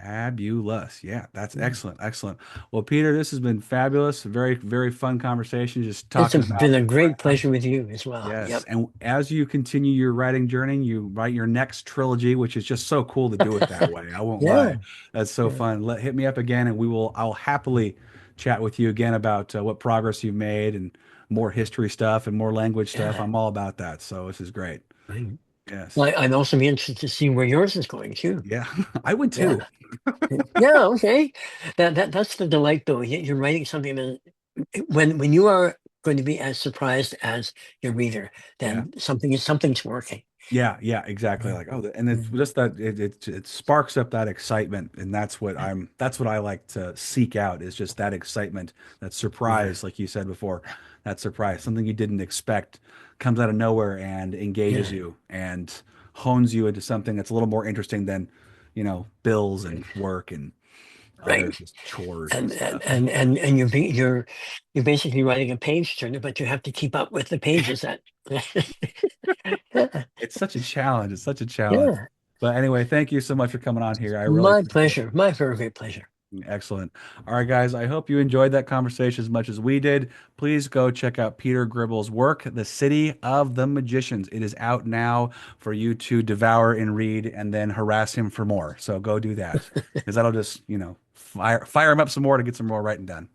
Speaker 1: Fabulous. Yeah, that's
Speaker 2: Mm.
Speaker 1: excellent. Excellent. Well, Peter, this has been fabulous. Very, very fun conversation. Just
Speaker 2: It's
Speaker 1: talking about
Speaker 2: been a great pleasure with you as well.
Speaker 1: yes.
Speaker 2: Yep.
Speaker 1: And as you continue your writing journey, you write your next trilogy, which is just so cool to do it that way. I won't lie.
Speaker 2: Yeah.
Speaker 1: That's so
Speaker 2: Yeah.
Speaker 1: fun. Hit me up again and I'll happily chat with you again about what progress you've made and more history stuff and more language stuff.
Speaker 2: Yeah.
Speaker 1: I'm all about that. So this is great.
Speaker 2: Right.
Speaker 1: Yes.
Speaker 2: Well, I'd also be interested to see where yours is going too.
Speaker 1: Yeah. I would too.
Speaker 2: Yeah. Yeah. Okay. That's the delight, though. You're writing something that when you are going to be as surprised as your reader,
Speaker 1: Yeah.
Speaker 2: then something's working.
Speaker 1: Yeah, yeah, exactly.
Speaker 2: Yeah.
Speaker 1: Like, oh, and it's
Speaker 2: Mm.
Speaker 1: just that it sparks up that excitement, and that's what I like to seek out is just that excitement, that
Speaker 2: Yeah.
Speaker 1: surprise, like you said before, that surprise, something you didn't expect comes out of nowhere and engages
Speaker 2: Yeah.
Speaker 1: you and hones you into something that's a little more interesting than, bills and
Speaker 2: Right.
Speaker 1: work and other
Speaker 2: Right.
Speaker 1: just chores and
Speaker 2: And and
Speaker 1: stuff.
Speaker 2: and and, and you're basically writing a page turner, but you have to keep up with the pages that. Yeah.
Speaker 1: It's such a challenge. It's such a challenge.
Speaker 2: Yeah.
Speaker 1: But anyway, thank you so much for coming on here. I really
Speaker 2: My
Speaker 1: appreciate it.
Speaker 2: pleasure. My very great pleasure.
Speaker 1: Excellent. All right, guys. I hope you enjoyed that conversation as much as we did. Please go check out Peter Gribble's work, The City of the Magicians. It is out now for you to devour and read and then harass him for more. So go do that because that'll just, fire him up some more to get some more writing done.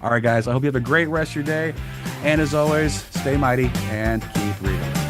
Speaker 1: All right, guys. I hope you have a great rest of your day. And as always, stay mighty and keep reading.